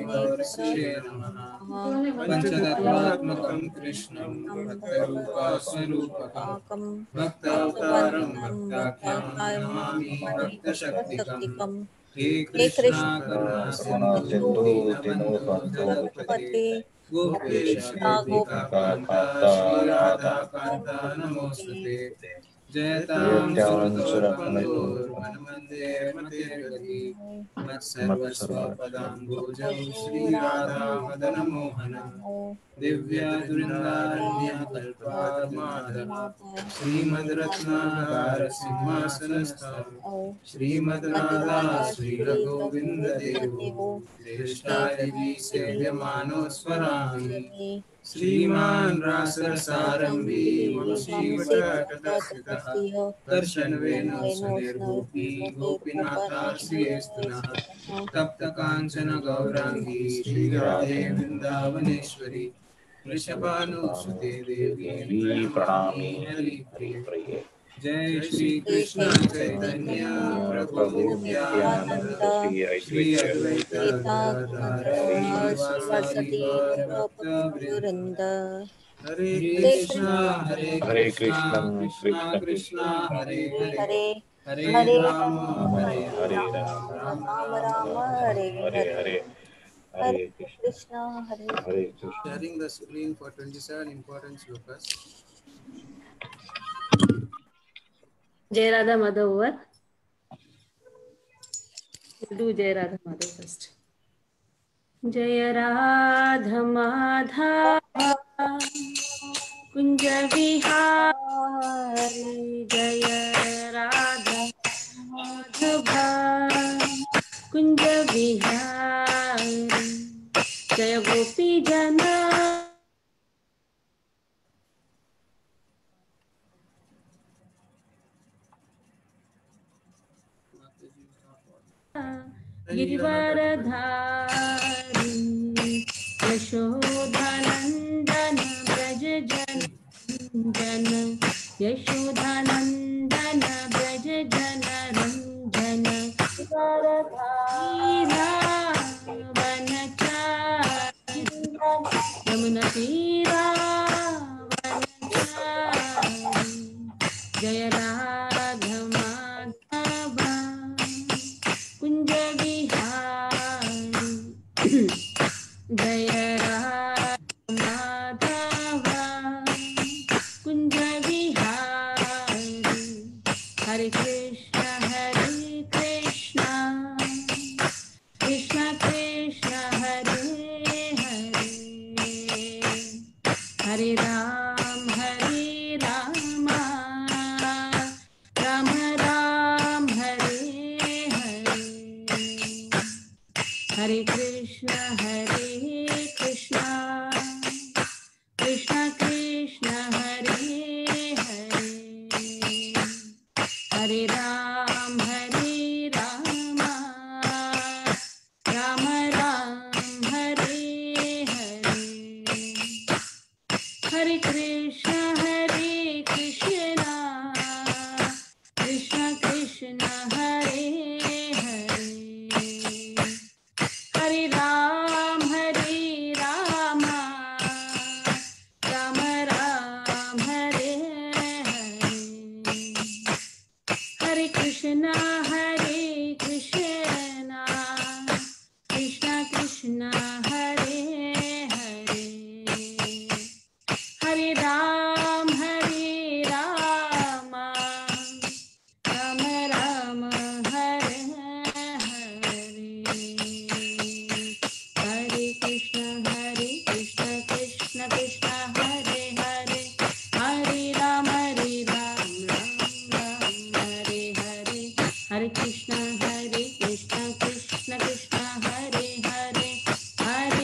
वर्षे नमः। पंचतत्त्वात्मकं कृष्णं भक्तरूपस्वरूपकं भक्तावतारं भक्ताख्यं नमामि भक्तशक्तिकम्। हे कृष्णा करुणा सिंधु दीनबन्धो जगत्पते गोपेश गोपिकान्त श्री राधा कान्त नमोस्तुते। जयतां सुरतोर्वनमन्दे मतिर्गति मत्सर्वस्वपदाम्बोजौ श्रीराधा मदनमोहनं दिव्यदृङ्गारण्यकल्पातमाधव श्रीमद्रत्नागारसिंहासनस्थं श्रीमद्राधा श्रीरघुविन्ददेवो ज्येष्ठादिवि सेव्यमानो स्वरामि श्रीमान् रासरसारम्भी वंशीवटतटस्थितः दर्शनवेणुसुधीर्गोपी गोपीनाथार्षियेस्तु नः तप्तकाञ्चन गौराङ्गी श्रीराधे वृन्दावनेश्वरी वृषभानुसुते देवी प्रणमामि हरिप्रिये। जय श्री कृष्ण चैतन्य प्रभु नित्यानंद श्री अद्वैत गदाधर श्रीवासादि गौरभक्तवृंद। हरे Krishna Krishna Krishna Hare Hare Hare Ram Ram Ram Hare Hare. Hare Krishna, Hare Krishna. Sharing the screen for 27 important shlokas. Jai Radha Madhav over. We'll do Jai Radha Madhav first. Jai Radha Madhava Kunja Vihari Jaya Radha Madhava Kunja Vihari Jaya Gopi Jana Girivardhari यशोधनंदन Braj जन यशोधनंदन ब्रज जन रंजन वनचारी यमुना तीरा वनचारी जय राधा माधवा कुंज विहारी जय राधा माधवा कुंज विहारी। हरे Krishna Krishna Krishna Hare Hare Hare Ram Ram Ram Hare Hare Hare Krishna Krishna Krishna Hare Hare Hare Ram Ram Ram Hare Hare Hare Krishna Krishna Krishna Hare Hare Hare Ram Ram Ram Hare Hare Hare Krishna Krishna Krishna Hare Hare Hare Ram Ram Ram Hare Hare Hare Krishna Krishna Krishna Hare Hare Hare Ram Ram Hare Hare Hare Krishna Krishna Krishna Hare Hare Hare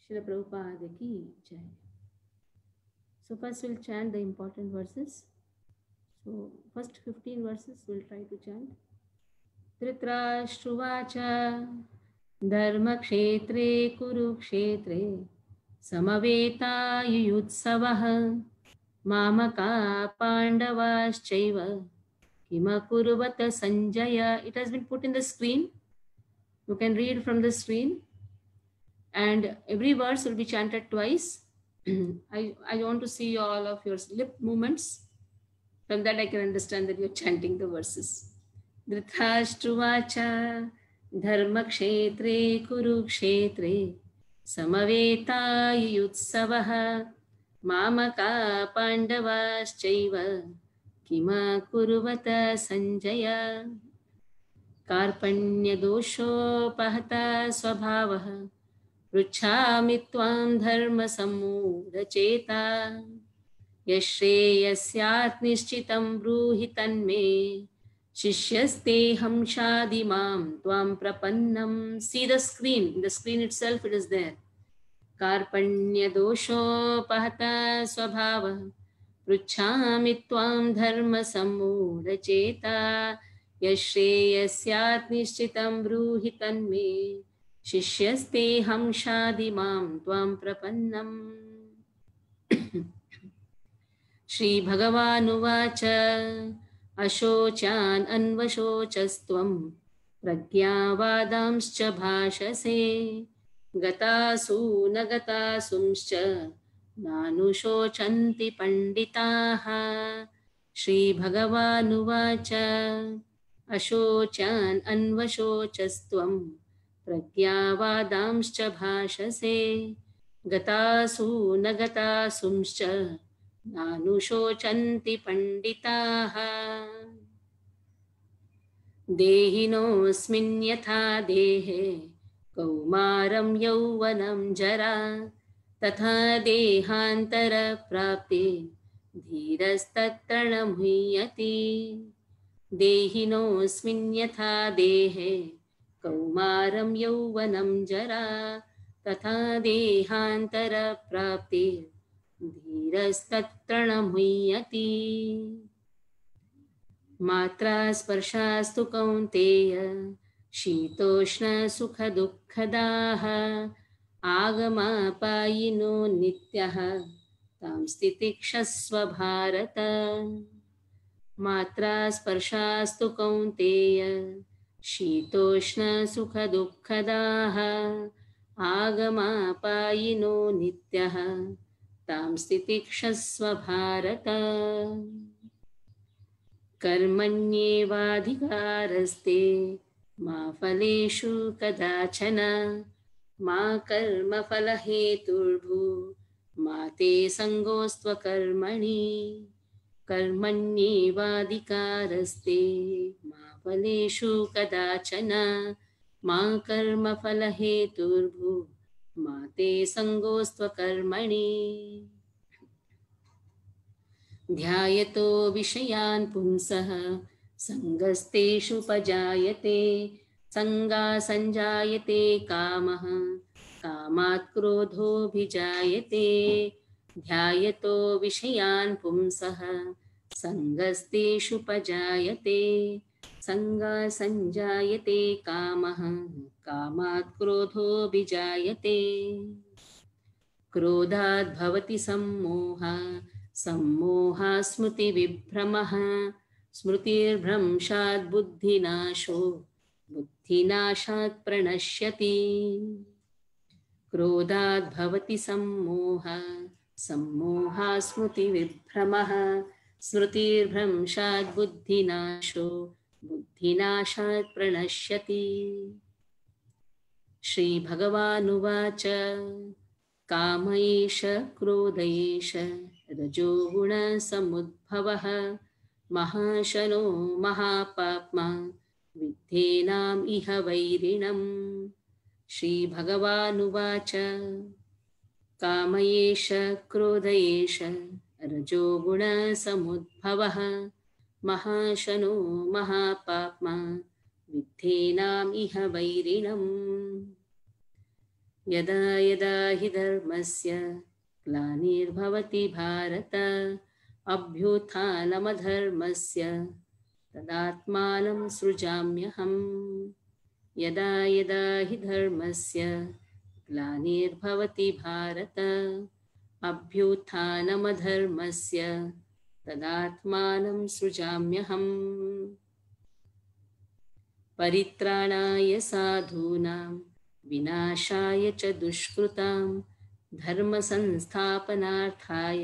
Srila Prabhupada ki jai. So first we'll chant the important verses. So first 15 verses we'll try to chant. Dhritarashtravacha Dharmakshetre Kurukshetre Samaveta Mamaka Pandavaschaiva Kimakurvata Sanjaya. It has been put in the screen. You can read from the screen. And every verse will be chanted twice. I want to see all of your lip movements. From that I can understand that you're chanting the verses. Dhritarashtravacha Dharmakshetre Kurukshetre Samaveta Mamaka Pandavaschaiva Kima Kurvata Sanjaya KarpanyadoshoPahata Swabhavaha Pruchhami Tvam Dharma Sammudacheta Yashreyasyat Nishchitam Bruhi Tanme Shishyasteham Shadimam Tvam Prapannam. See the screen. In the screen itself it is there. KarpanyadoshoPahata Swabhavaha Pruchhami Tvam Dharma Sammudacheta Yashreyasyat Nishchitam Bruhi Tanme Shishyasteham Shadimam Tvam Prapannam. Shri Bhagavanuvacha Ashochan Anvashocastvam Pragyavadamscha Bhashase Gatasu Nagatasumscha Nanushocanti Panditaha. Shri Bhagavanuvacha Ashochan Anvashocastvam Pragyavadamscha Bhashase Gatasu Nagatasumscha Nanushocanti Panditaha. Dehinosmin yatha dehe Kaumaram yauvanam jara Tatha dehantara prapte Dhirastattanam huyati. Dehinosmin yatha dehe Kaumaram yauvanam jara Tatha dehantara prapte Dhirastattanam huyati. Matra sparshastu kaunteya Shitoshna sukha dukkhadaha Agama payino nityaha Tam stitikshasva bharata. Matra sparshastu kaunteya Shitoshna sukha dukkhadaha Agama payino nityaha Tam stitikshasva bharata. Karmanyevadhikaraste ma phaleshu kadachana ma karma phalaheturбhu ma te sangostva karmani. Karmanyevadhikaraste ma phaleshu kadachana ma karma phalaheturбhu ma te sangostva karmani. Dhyayato vishayan pumsah sangasteshu pajayate sanga sanjayate kamaha kamat krodho bhijayate. Dhyayato vishayan pumsah sangasteshu pajayate sanga sanjayate kamaha kamat krodho bhijayate. Krodhat bhavati sammoha Sammoha smriti vibhramaha Smrtirbhramshat buddhinasho Buddhinashat pranashyati. Krodhat bhavati sammoha Sammoha smriti vibhramaha Smrtirbhramshat buddhinasho Buddhinashat pranashyati. Shri Bhagavanuvacha Kamaesha Krodesha Rajoguna Samudbhavaha Mahashano Mahapapma Vidhenam Iha Vairinam. Shri Bhagavanuvacha Kamaesha Krodesha Rajoguna Samudbhavaha Mahashano Mahapapma Vidhenam Iha Vairinam. यदा यदा हि धर्मस्य ग्लानिर्भवति भारत अभ्युत्थानमधर्मस्य तदात्मानं सृजाम्यहम्। यदा यदा हि धर्मस्य ग्लानिर्भवति भारत अभ्युत्थानमधर्मस्य तदात्मानं सृजाम्यहम्। परित्राणाय साधूनां विनाशाय च दुष्कृतां धर्मसंस्थापनार्थाय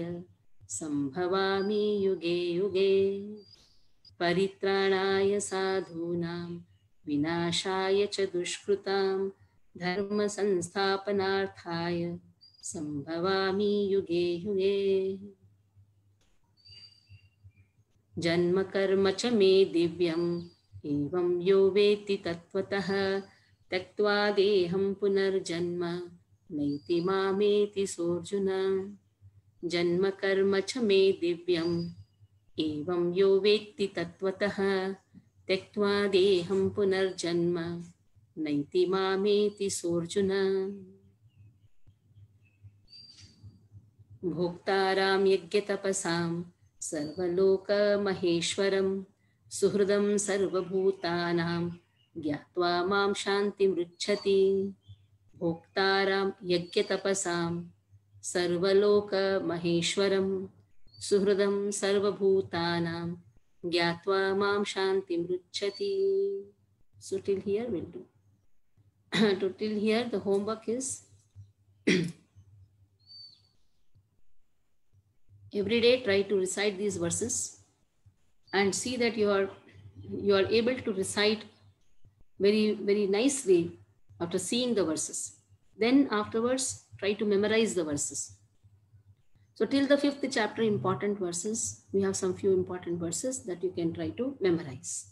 संभवामि युगे युगे। परित्राणाय साधूनां विनाशाय च दुष्कृतां धर्मसंस्थापनार्थाय संभवामि युगे युगे। जन्म कर्म च मे दिव्यम् एवं यो वेत्ति तत्त्वतः त्यक्त्वा देहं पुनर्जन्म नैति मामेति सोऽर्जुन। जन्म कर्म च मे दिव्यम् एवं यो वेत्ति तत्त्वतः त्यक्त्वा देहं पुनर्जन्म नैति मामेति सोऽर्जुन। भोक्तारां यज्ञतपसां सर्वलोकमहेश्वरं सुहृदं सर्वभूतानां ज्ञात्वा मां शान्तिमृच्छति। भोक्तारां यज्ञतपसां सर्वलोकमहेश्वरं सुहृदं सर्वभूतानां ज्ञात्वा मां शान्तिमृच्छति. So till here we'll do. Till here the homework is every day try to recite these verses and see that you are able to recite very nicely after seeing the verses. Then afterwards try to memorize the verses. So till the 5th chapter important verses, we have some few important verses that you can try to memorize.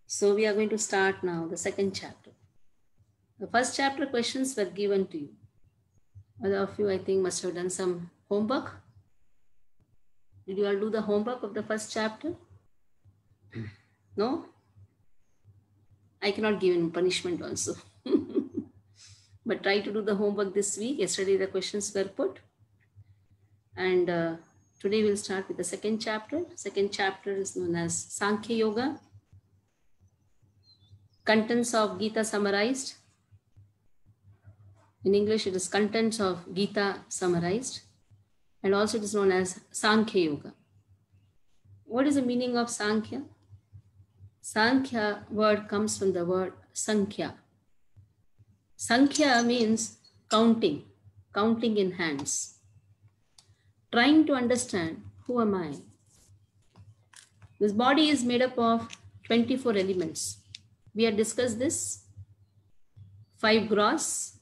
So we are going to start now the 2nd chapter. The 1st chapter questions were given to you. Other of you I think must have done some homework. Did you all do the homework of the 1st chapter? No? I cannot give any punishment also. But try to do the homework this week. Yesterday the questions were put. And today we'll start with the 2nd chapter. 2nd chapter is known as Sankhya Yoga. Contents of Gita summarized. In English it is contents of Gita summarized. And also it is known as Sankhya Yoga. What is the meaning of Sankhya? Sankhya word comes from the word Sankhya. Sankhya means counting, counting in hands. Trying to understand who am I. This body is made up of 24 elements. We have discussed this. 5 gross: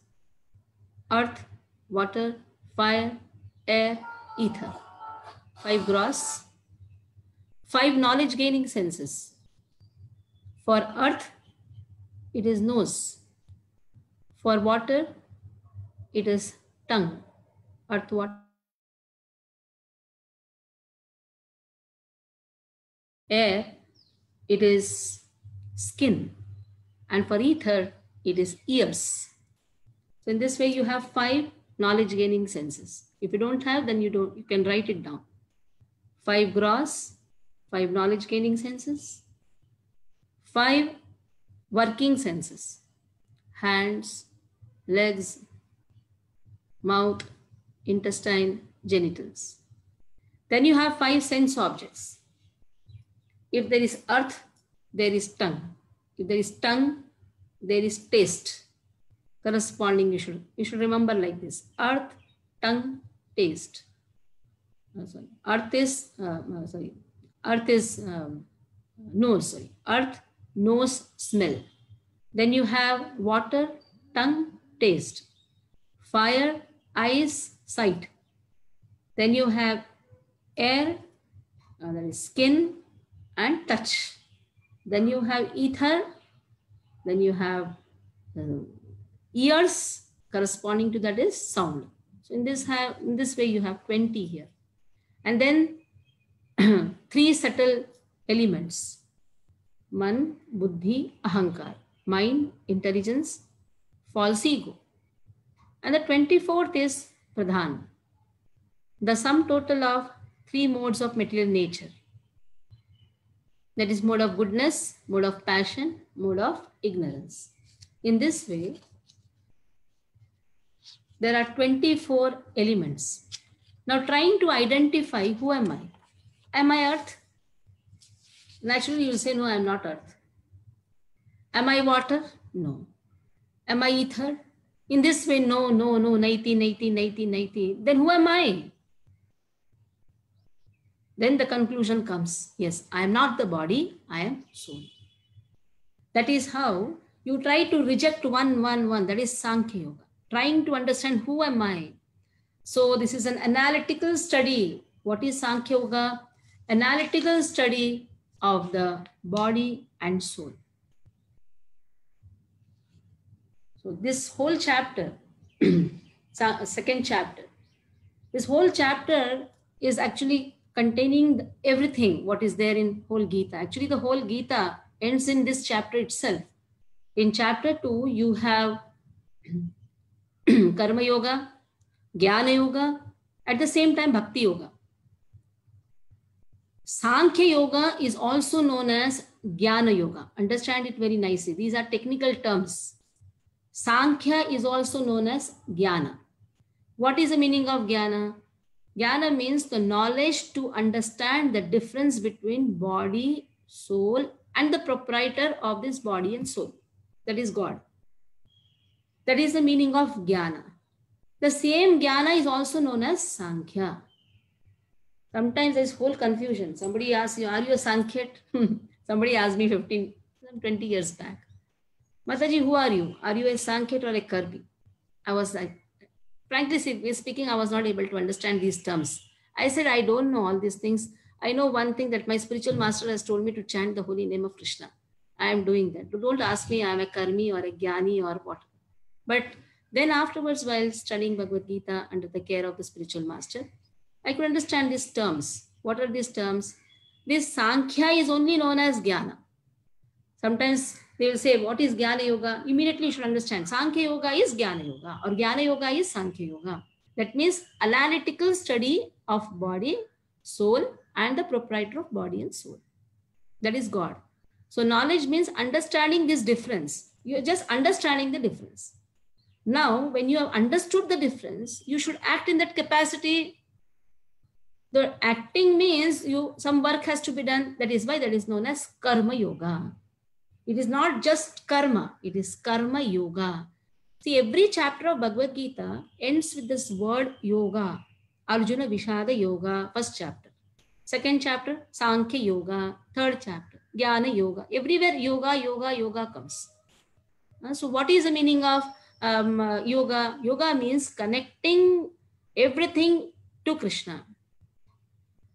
earth, water, fire, air, ether. 5 gross. 5 knowledge gaining senses. For earth, it is nose. For water, it is tongue. Earth, water. Air, it is skin. And for ether, it is ears. So in this way, you have 5 knowledge gaining senses. If you don't have, then you can write it down. 5 gross, 5 knowledge gaining senses, 5 working senses: hands, legs, mouth, intestine, genitals. Then you have 5 sense objects. If there is earth, there is tongue. If there is tongue, there is taste. Corresponding, you should remember like this: earth, tongue, taste. Earth is nose. Earth, nose, smell. Then you have water, tongue, taste. Fire, eyes, sight. Then you have air, that is skin and touch. Then you have ether. Then you have ears, corresponding to that is sound. So in this way you have 20 here. And then 3 subtle elements: man, buddhi, ahankar. Mind, intelligence, false ego. And the 24th is Pradhan, the sum total of 3 modes of material nature. That is mode of goodness, mode of passion, mode of ignorance. In this way, there are 24 elements. Now trying to identify who am I? Am I earth? Naturally you will say, no, I am not earth. Am I water? No. Am I ether? In this way, no, naiti. Then who am I? Then the conclusion comes, yes, I am not the body, I am soul. That is how you try to reject one. That is Sankhya Yoga. Trying to understand who am I. So this is an analytical study. What is Sankhya Yoga? Analytical study of the body and soul. So this whole chapter, second chapter, this whole chapter is actually containing everything what is there in whole Gita. Actually, the whole Gita ends in this chapter itself. In chapter 2, you have Karma Yoga, Jnana Yoga, at the same time Bhakti Yoga. Sankhya Yoga is also known as Jnana Yoga. Understand it very nicely. These are technical terms. Sankhya is also known as Jnana. What is the meaning of Jnana? Jnana means the knowledge to understand the difference between body, soul, and the proprietor of this body and soul. That is God. That is the meaning of Jnana. The same Jnana is also known as Sankhya. Sometimes there is whole confusion. Somebody asks you, are you a Sankhya? Somebody asked me 20 years back. Mataji, who are you? Are you a Sankhya or a Karmi? I was like, frankly speaking, I was not able to understand these terms. I said, I don't know all these things. I know one thing, that my spiritual master has told me to chant the holy name of Krishna. I am doing that. Don't ask me I am a Karmi or a Jnani or what. But then afterwards, while studying Bhagavad Gita under the care of the spiritual master, I could understand these terms. What are these terms? This Sankhya is only known as Jnana. Sometimes they will say, what is Jnana Yoga? Immediately you should understand. Sankhya Yoga is Jnana Yoga, or Jnana Yoga is Sankhya Yoga. That means analytical study of body, soul, and the proprietor of body and soul. That is God. So knowledge means understanding this difference. You're just understanding the difference. Now, when you have understood the difference, you should act in that capacity. The acting means some work has to be done. That is why that is known as Karma Yoga. It is not just karma, it is Karma Yoga. See, every chapter of Bhagavad Gita ends with this word yoga. Arjuna Vishada Yoga, first chapter. Second chapter, Sankhya Yoga. Third chapter, Jnana Yoga. Everywhere yoga comes. So what is the meaning of yoga? Yoga means connecting everything to Krishna.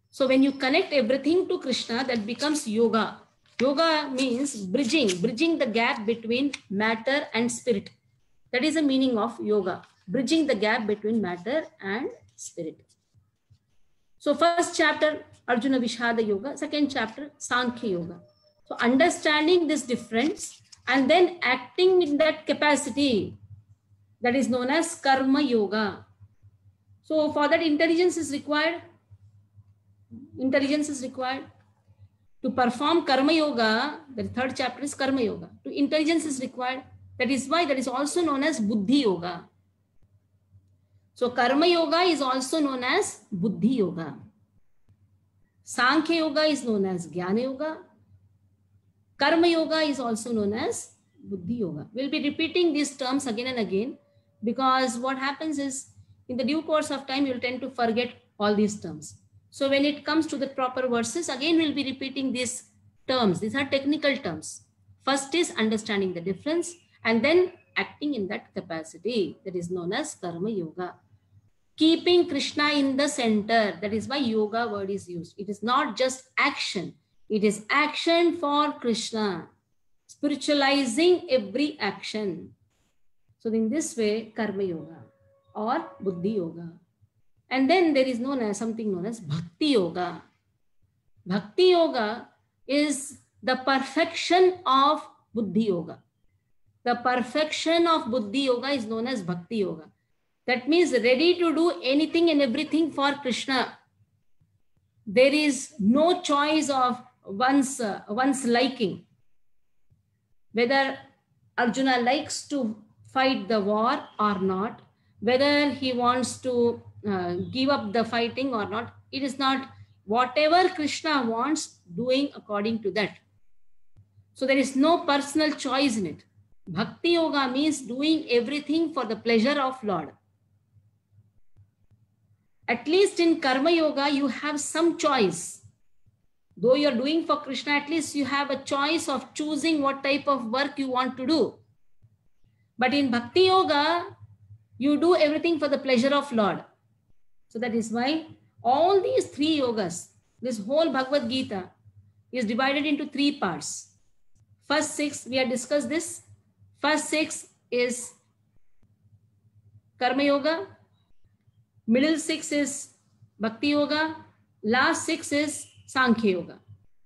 So when you connect everything to Krishna, that becomes yoga. Yoga means bridging the gap between matter and spirit. That is the meaning of yoga, bridging the gap between matter and spirit. So first chapter, Arjuna Vishada Yoga. Second chapter, Sankhya Yoga. So understanding this difference and then acting in that capacity, that is known as Karma Yoga. So for that, intelligence is required. Intelligence is required. To perform Karma Yoga, the third chapter is Karma Yoga. To intelligence is required. That is why that is also known as Buddhi Yoga. So Karma Yoga is also known as Buddhi Yoga. Sankhya Yoga is known as Jnana Yoga. Karma Yoga is also known as Buddhi Yoga. We'll be repeating these terms again and again, because what happens is, in the due course of time, you'll tend to forget all these terms. So when it comes to the proper verses, again, we'll be repeating these terms. These are technical terms. First is understanding the difference and then acting in that capacity. That is known as Karma Yoga. Keeping Krishna in the center. That is why yoga word is used. It is not just action. It is action for Krishna. Spiritualizing every action. So in this way, Karma Yoga or Buddhi Yoga. And then there is something known as Bhakti Yoga. Bhakti Yoga is the perfection of Buddhi Yoga. The perfection of Buddhi Yoga is known as Bhakti Yoga. That means ready to do anything and everything for Krishna. There is no choice of one's liking. Whether Arjuna likes to fight the war or not, whether he wants to give up the fighting or not, it is not. Whatever Krishna wants, doing according to that. So there is no personal choice in it. Bhakti yoga means doing everything for the pleasure of Lord. At least in karma yoga, you have some choice. Though you're doing for Krishna, at least you have a choice of choosing what type of work you want to do. But in bhakti yoga, you do everything for the pleasure of Lord. So that is why all these three yogas, this whole Bhagavad Gita is divided into three parts. First six, we have discussed this. First six is karma yoga. Middle six is bhakti yoga. Last six is Sankhya yoga.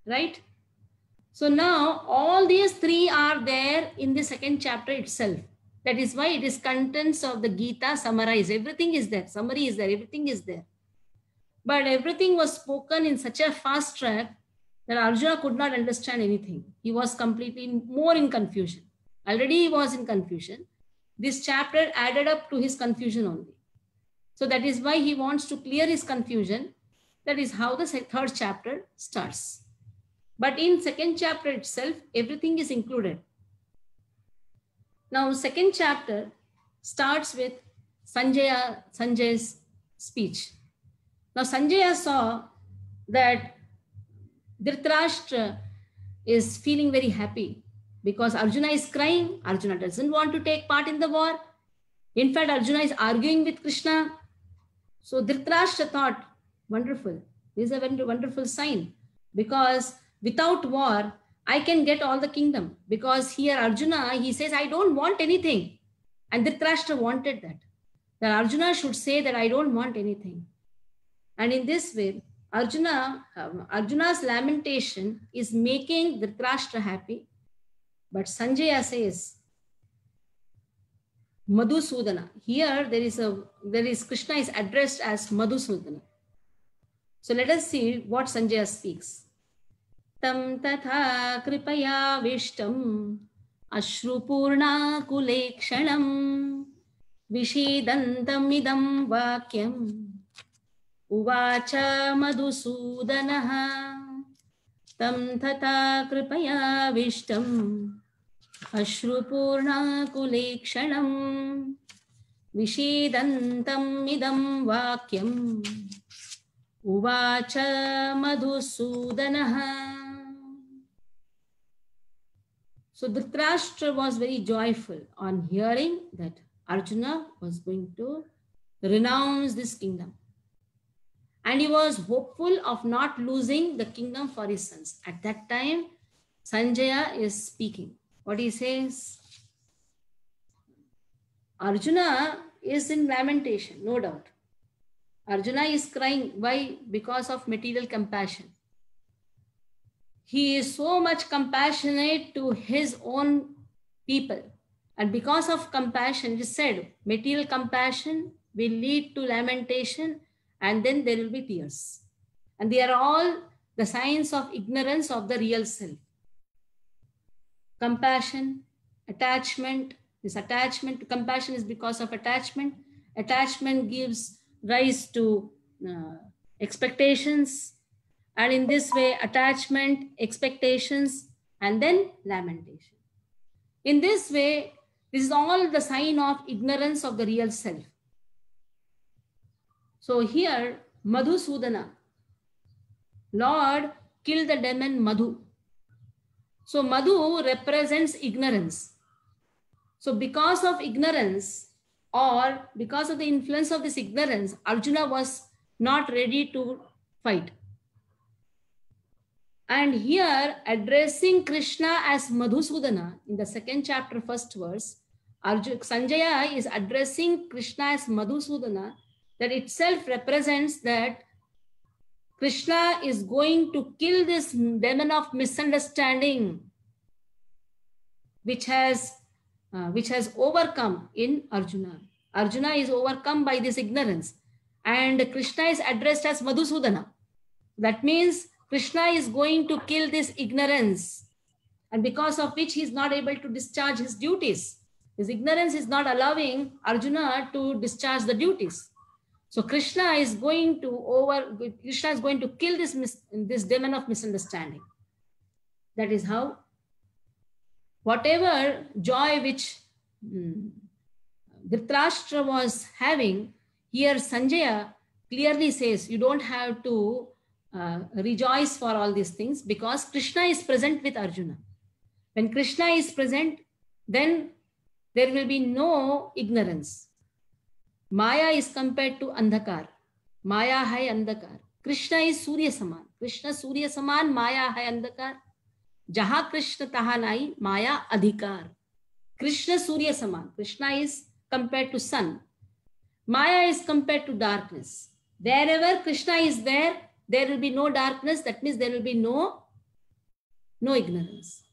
Right? So now all these three are there in the second chapter itself. That is why it is contents of the Gita summarized. Everything is there. Summary is there. Everything is there. But everything was spoken in such a fast track that Arjuna could not understand anything. He was completely more in confusion. Already he was in confusion. This chapter added up to his confusion only. So that is why he wants to clear his confusion. That is how the third chapter starts. But in second chapter itself, everything is included. Now, second chapter starts with Sanjay's speech. Now, Sanjaya saw that Dhritarashtra is feeling very happy because Arjuna is crying. Arjuna doesn't want to take part in the war. In fact, Arjuna is arguing with Krishna. So Dhritarashtra thought, wonderful. This is a very wonderful sign because without war, I can get all the kingdom. Because here Arjuna, he says, I don't want anything. And Dhritarashtra wanted that. That Arjuna should say that I don't want anything. And in this way, Arjuna's lamentation is making Dhritarashtra happy. But Sanjaya says, Madhusudana. Here there is Krishna is addressed as Madhusudana. So let us see what Sanjaya speaks. Tam tatha kripaya vishtam ashrupurna kulekshanam vishedantam idam vakyam uvacha madhusudanaha tam tatha kripaya vishtam ashrupurna kulekshanam vishedantam idam vakyam uvacha madhusudanaha. So Dhritarashtra was very joyful on hearing that Arjuna was going to renounce this kingdom. And he was hopeful of not losing the kingdom for his sons. At that time, Sanjaya is speaking. What he says? Arjuna is in lamentation, no doubt. Arjuna is crying. Why? Because of material compassion. He is so much compassionate to his own people. And because of compassion, it is said, material compassion will lead to lamentation and then there will be tears. And they are all the signs of ignorance of the real self. Compassion, attachment, this attachment to compassion is because of attachment. Attachment gives rise to expectations. And in this way, attachment, expectations, and then lamentation. In this way, this is all the sign of ignorance of the real self. So here, Madhusudana, Lord killed the demon Madhu. So Madhu represents ignorance. So because of ignorance or because of the influence of this ignorance, Arjuna was not ready to fight. And here, addressing Krishna as Madhusudana, in the second chapter, first verse, Sanjaya is addressing Krishna as Madhusudana. That itself represents that Krishna is going to kill this demon of misunderstanding, which has overcome in Arjuna. Arjuna is overcome by this ignorance. And Krishna is addressed as Madhusudana. That means Krishna is going to kill this ignorance, and because of which he is not able to discharge his duties. His ignorance is not allowing Arjuna to discharge the duties. So Krishna is going to kill this demon of misunderstanding. That is how whatever joy which Dhritarashtra was having, here Sanjaya clearly says, you don't have to rejoice for all these things, because Krishna is present with Arjuna. When Krishna is present, then there will be no ignorance. Maya is compared to Andhakar. Maya hai Andhakar. Krishna is Surya Saman. Krishna Surya Saman, Maya hai Andhakar. Jaha Krishna taha nai, Maya adhikar. Krishna Surya Saman. Krishna is compared to sun. Maya is compared to darkness. Wherever Krishna is there, there will be no darkness. That means there will be no ignorance.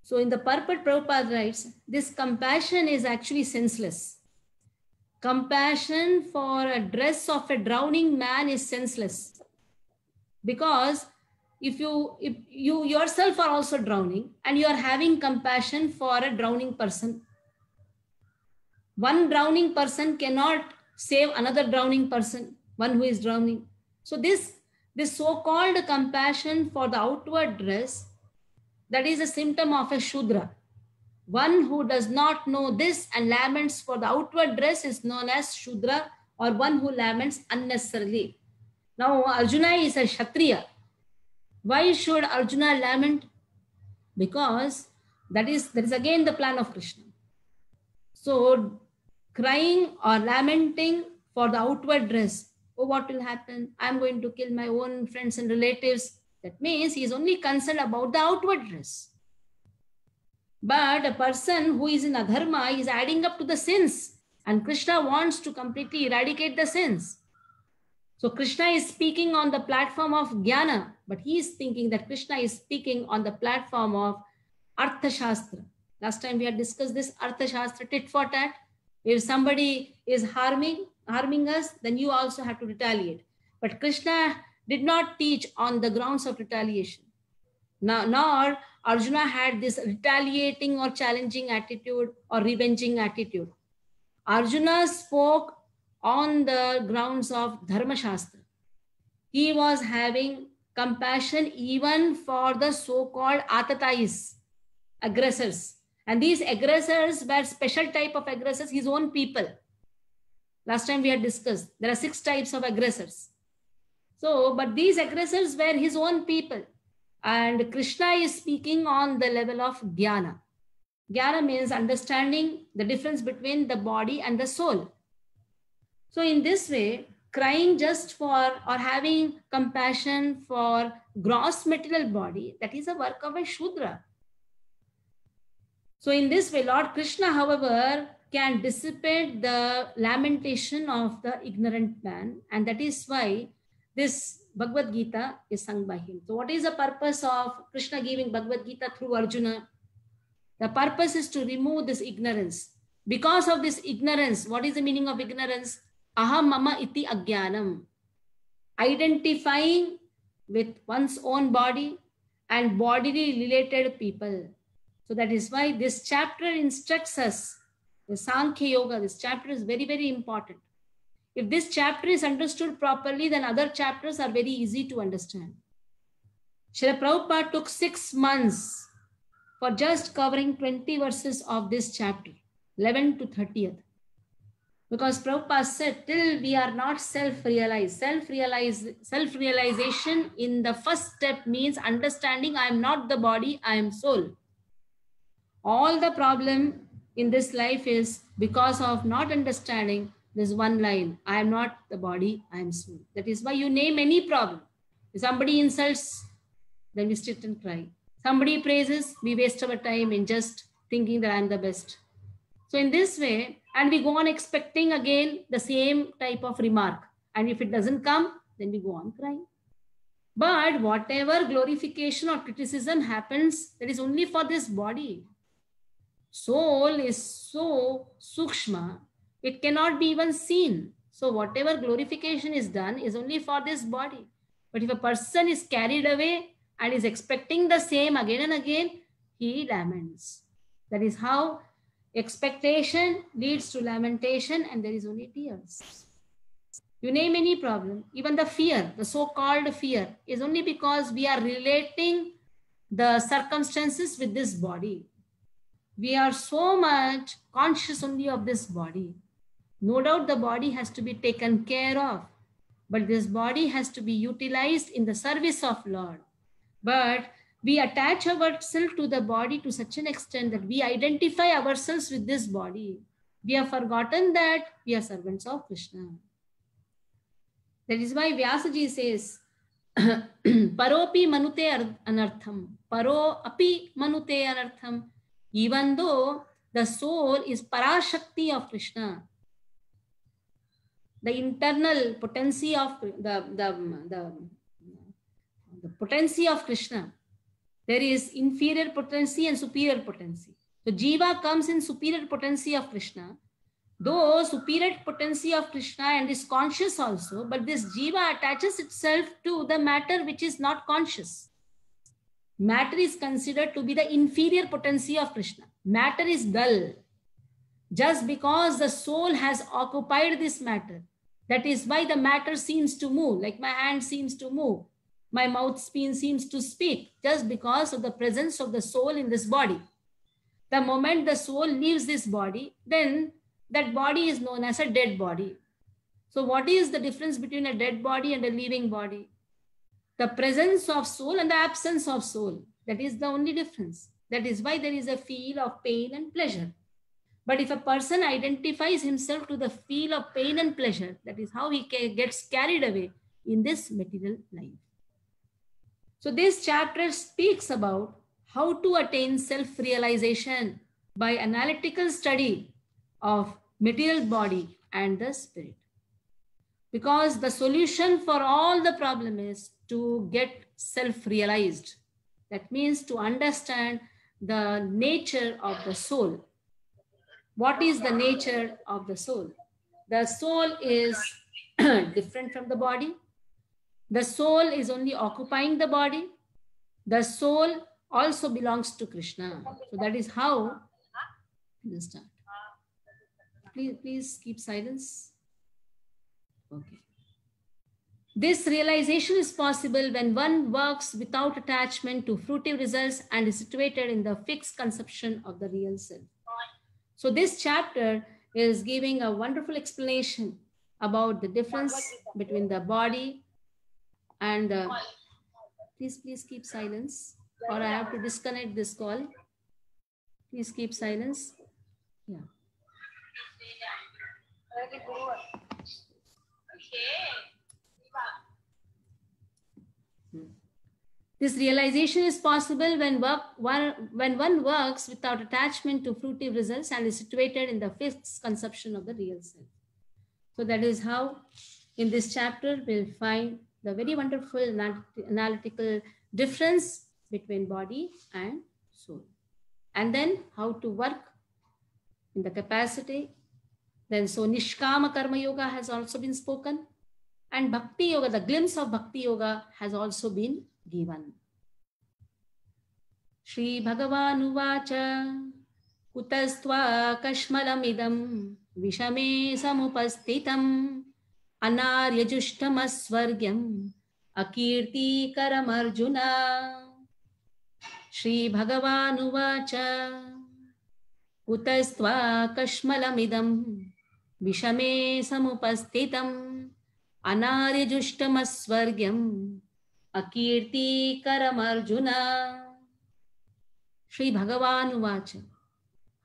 So in the purport, Prabhupada writes, this compassion is actually senseless. Compassion for a dress of a drowning man is senseless. Because if you yourself are also drowning and you are having compassion for a drowning person, one drowning person cannot save another drowning person, one who is drowning. So this so-called compassion for the outward dress, that is a symptom of a Shudra. One who does not know this and laments for the outward dress is known as Shudra, or one who laments unnecessarily. Now Arjuna is a Kshatriya. Why should Arjuna lament? Because that is again the plan of Krishna. So crying or lamenting for the outward dress, oh, what will happen? I'm going to kill my own friends and relatives. That means he is only concerned about the outward dress. But a person who is in adharma is adding up to the sins, and Krishna wants to completely eradicate the sins. So Krishna is speaking on the platform of Jnana, but he is thinking that Krishna is speaking on the platform of Artha Shastra. Last time we had discussed this Artha Shastra, tit for tat. If somebody is harming us, then you also have to retaliate. But Krishna did not teach on the grounds of retaliation. Nor Arjuna had this retaliating or challenging attitude or revenging attitude. Arjuna spoke on the grounds of Dharma Shastra. He was having compassion even for the so-called Atatais, aggressors. And these aggressors were special type of aggressors, his own people. Last time we had discussed, there are 6 types of aggressors. So, but these aggressors were his own people. And Krishna is speaking on the level of Jnana. Jnana means understanding the difference between the body and the soul. So in this way, crying just for or having compassion for gross material body, that is a work of a Shudra. So in this way, Lord Krishna, however, can dissipate the lamentation of the ignorant man. And that is why this Bhagavad Gita is sung by him. So what is the purpose of Krishna giving Bhagavad Gita through Arjuna? The purpose is to remove this ignorance. Because of this ignorance, what is the meaning of ignorance? Aham mama iti ajnanam. Identifying with one's own body and bodily related people. So that is why this chapter instructs us, the Sankhya Yoga, this chapter is very, very important. If this chapter is understood properly, then other chapters are very easy to understand. Srila Prabhupada took 6 months for just covering 20 verses of this chapter, 11 to 30th. Because Prabhupada said, till we are not self-realized, self-realization in the first step means understanding I am not the body, I am soul. All the problem in this life is because of not understanding this one line, I am not the body, I am soul. That is why you name any problem. If somebody insults, then we sit and cry. Somebody praises, we waste our time in just thinking that I am the best. So in this way, and we go on expecting again the same type of remark. And if it doesn't come, then we go on crying. But whatever glorification or criticism happens, that is only for this body. Soul is so sukshma, it cannot be even seen. So whatever glorification is done is only for this body. But if a person is carried away and is expecting the same again and again, he laments. That is how expectation leads to lamentation, and there is only tears. You name any problem, even the fear, the so-called fear, is only because we are relating the circumstances with this body. We are so much conscious only of this body. No doubt the body has to be taken care of, but this body has to be utilized in the service of Lord. But we attach ourselves to the body to such an extent that we identify ourselves with this body. We have forgotten that we are servants of Krishna. That is why Vyasaji says, Paropi manute anartham, paro api manute anartham. Even though the soul is Parashakti of Krishna, the internal potency of the potency of Krishna, there is inferior potency and superior potency. So Jiva comes in superior potency of Krishna, though superior potency of Krishna and is conscious also, but this Jiva attaches itself to the matter which is not conscious. Matter is considered to be the inferior potency of Krishna. Matter is dull. Just because the soul has occupied this matter, that is why the matter seems to move, like my hand seems to move, my mouth seems to speak, just because of the presence of the soul in this body. The moment the soul leaves this body, then that body is known as a dead body. So what is the difference between a dead body and a living body? The presence of soul and the absence of soul. That is the only difference. That is why there is a feel of pain and pleasure. But if a person identifies himself to the feel of pain and pleasure, that is how he gets carried away in this material life. So this chapter speaks about how to attain self-realization by analytical study of material body and the spirit. Because the solution for all the problem is to get self-realized. That means to understand the nature of the soul. What is the nature of the soul? The soul is different from the body. The soul is only occupying the body. The soul also belongs to Krishna. So that is how we start. Please keep silence. Okay. This realization is possible when one works without attachment to fruitive results and is situated in the fixed conception of the real self. So this chapter is giving a wonderful explanation about the difference between the body and please keep silence, or I have to disconnect this call. Please keep silence. Yeah. This realization is possible when one works without attachment to fruitive results and is situated in the fixed conception of the real self. So that is how in this chapter we'll find the very wonderful analytical difference between body and soul. And then how to work in the capacity. Then so Nishkama Karma Yoga has also been spoken. And Bhakti Yoga, the glimpse of Bhakti Yoga has also been given. Shri Bhagavan Uvacha Kutastva Kashmalamidam Vishame Samupastitam Anaryajushtamasvargyam Akirti Karamarjuna. Shri Bhagavan Uvacha Kutastva Kashmalamidam Vishame Samupastitam Anaryajushtamasvargyam Akirti Karamarjuna. Shri Bhagavan Uvacha.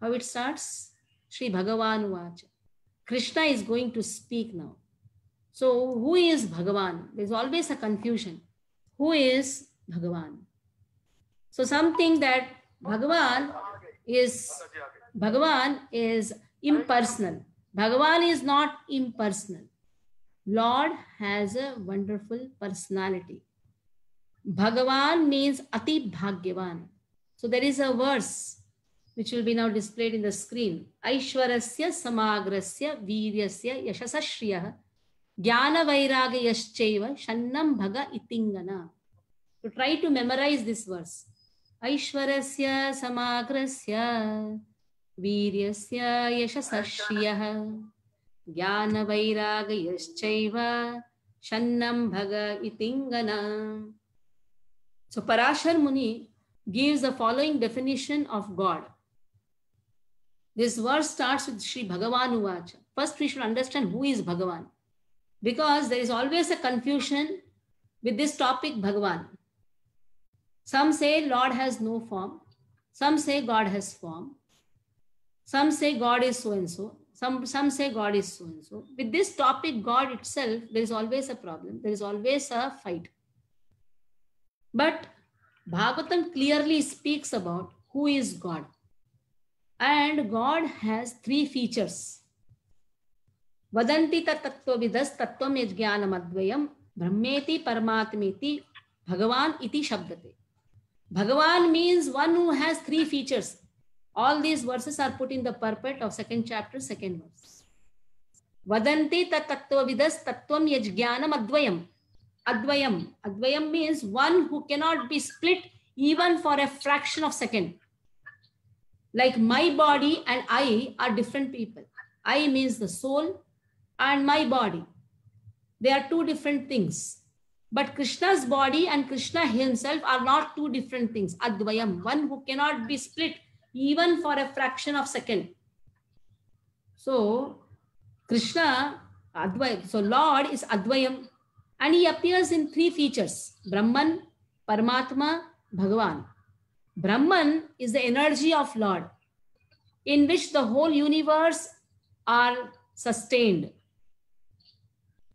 How it starts? Shri Bhagavan Uvacha. Krishna is going to speak now. So who is Bhagavan? There's always a confusion. Who is Bhagavan? So something that Bhagavan is impersonal. Bhagavan is not impersonal. Lord has a wonderful personality. Bhagavan means Ati Bhagyavan. So there is a verse which will be now displayed in the screen. Aishwarasya samagrasya viryasya yashasa shriyah jnana vairagayaschaiva shannam bhaga itingana. So try to memorize this verse. Aishwarasya samagrasya viryasya yashasa shriyah jnana vairagayaschaiva shannam bhaga itingana. So Parashar Muni gives the following definition of God. This verse starts with Shri Bhagavan Uvacha. First, we should understand who is Bhagavan, because there is always a confusion with this topic, Bhagavan. Some say Lord has no form. Some say God has form. Some say God is so and so. Some say God is so and so. With this topic, God itself, there is always a problem. There is always a fight. But Bhagavatam clearly speaks about who is God. And God has three features. Vadanti tattva vidas tattvam yajnanam advayam brahmeti paramatmeti Bhagavan iti shabdate. Bhagavan means one who has three features. All these verses are put in the purport of second chapter, second verse. Vadanti tattva vidas tattvam yajnanam advayam. Advayam. Advayam means one who cannot be split even for a fraction of a second. Like my body and I are different people. I means the soul and my body. They are two different things. But Krishna's body and Krishna himself are not two different things. Advayam, one who cannot be split even for a fraction of a second. So Krishna, Advayam. So Lord is Advayam. And he appears in three features: Brahman, Paramatma, Bhagavan. Brahman is the energy of Lord, in which the whole universe are sustained.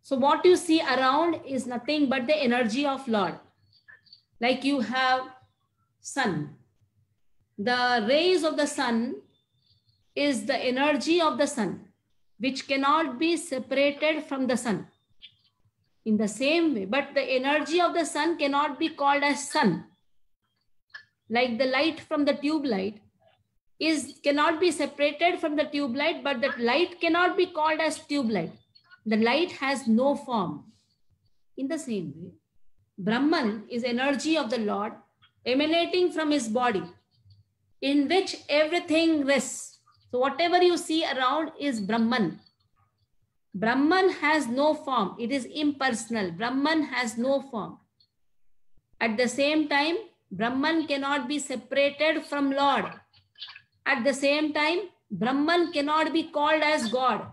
So what you see around is nothing but the energy of Lord. Like you have sun. The rays of the sun is the energy of the sun, which cannot be separated from the sun. In the same way, but the energy of the sun cannot be called as sun. Like the light from the tube light cannot be separated from the tube light, but that light cannot be called as tube light. The light has no form. In the same way, Brahman is energy of the Lord emanating from his body, in which everything rests. So whatever you see around is Brahman. Brahman has no form. It is impersonal. Brahman has no form. At the same time, Brahman cannot be separated from Lord. At the same time, Brahman cannot be called as God.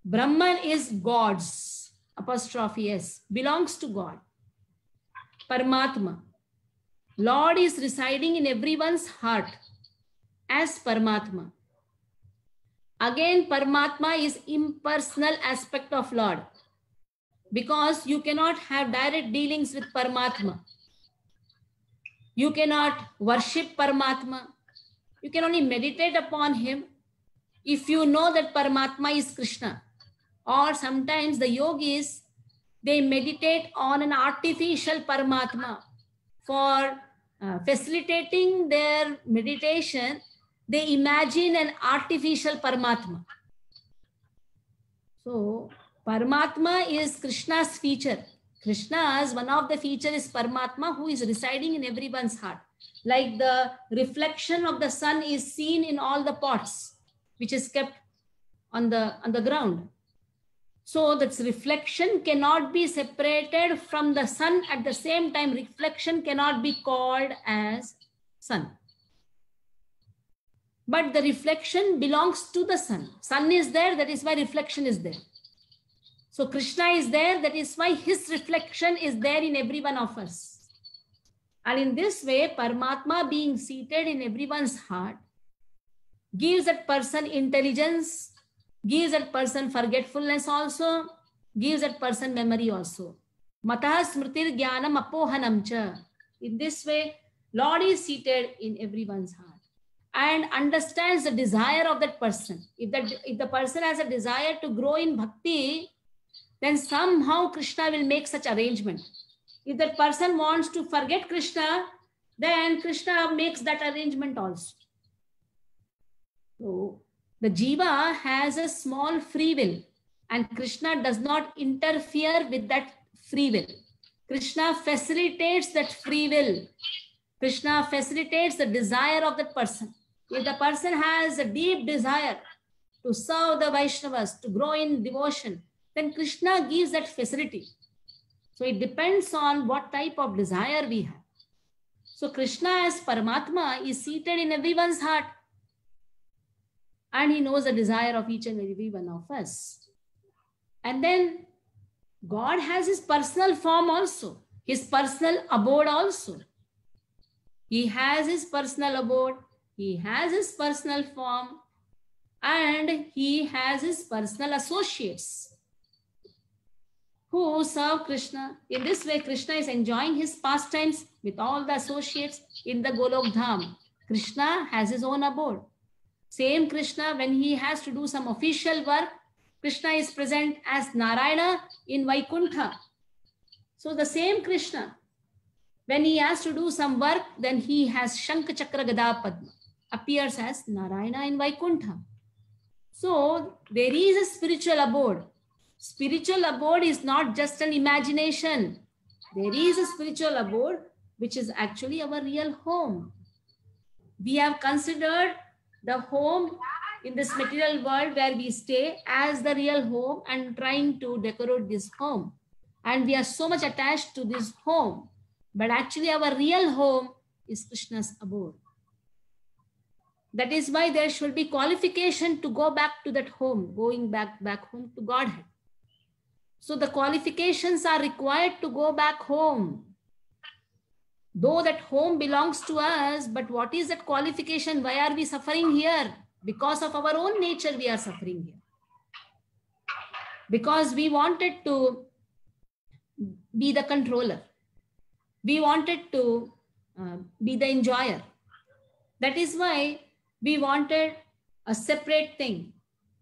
Brahman is God's, apostrophe S, belongs to God. Paramatma. Lord is residing in everyone's heart as Paramatma. Again, Paramatma is impersonal aspect of Lord, because you cannot have direct dealings with Paramatma. You cannot worship Paramatma. You can only meditate upon him if you know that Paramatma is Krishna. Or sometimes the yogis, they meditate on an artificial Paramatma. For facilitating their meditation, they imagine an artificial Paramatma. So, Paramatma is Krishna's feature. Krishna's one of the features is Paramatma, who is residing in everyone's heart. Like the reflection of the sun is seen in all the pots, which is kept on the ground. So that reflection cannot be separated from the sun. At the same time, reflection cannot be called as sun. But the reflection belongs to the sun. Sun is there, that is why reflection is there. So Krishna is there, that is why his reflection is there in every one of us. And in this way, Paramatma being seated in everyone's heart gives that person intelligence, gives that person forgetfulness also, gives that person memory also. Matah smritir jnanam apohanam cha. In this way, Lord is seated in everyone's heart and understands the desire of that person. If the person has a desire to grow in bhakti, then somehow Krishna will make such arrangement. If that person wants to forget Krishna, then Krishna makes that arrangement also. So the jiva has a small free will, and Krishna does not interfere with that free will. Krishna facilitates that free will. Krishna facilitates the desire of that person. If the person has a deep desire to serve the Vaishnavas, to grow in devotion, then Krishna gives that facility. So it depends on what type of desire we have. So Krishna as Paramatma is seated in everyone's heart, and he knows the desire of each and every one of us. And then God has his personal form also, his personal abode also. He has his personal abode, he has his personal form, and he has his personal associates who serve Krishna. In this way, Krishna is enjoying his pastimes with all the associates in the Golok Dham. Krishna has his own abode. Same Krishna, when he has to do some official work, Krishna is present as Narayana in Vaikuntha. So the same Krishna, when he has to do some work, then he has Shankha Chakra Gada Padma, appears as Narayana in Vaikuntha. So there is a spiritual abode. Spiritual abode is not just an imagination. There is a spiritual abode which is actually our real home. We have considered the home in this material world where we stay as the real home and trying to decorate this home. And we are so much attached to this home. But actually our real home is Krishna's abode. That is why there should be qualification to go back to that home, going back home to Godhead. So the qualifications are required to go back home. Though that home belongs to us, but what is that qualification? Why are we suffering here? Because of our own nature we are suffering here. Because we wanted to be the controller. We wanted to be the enjoyer. That is why we wanted a separate thing.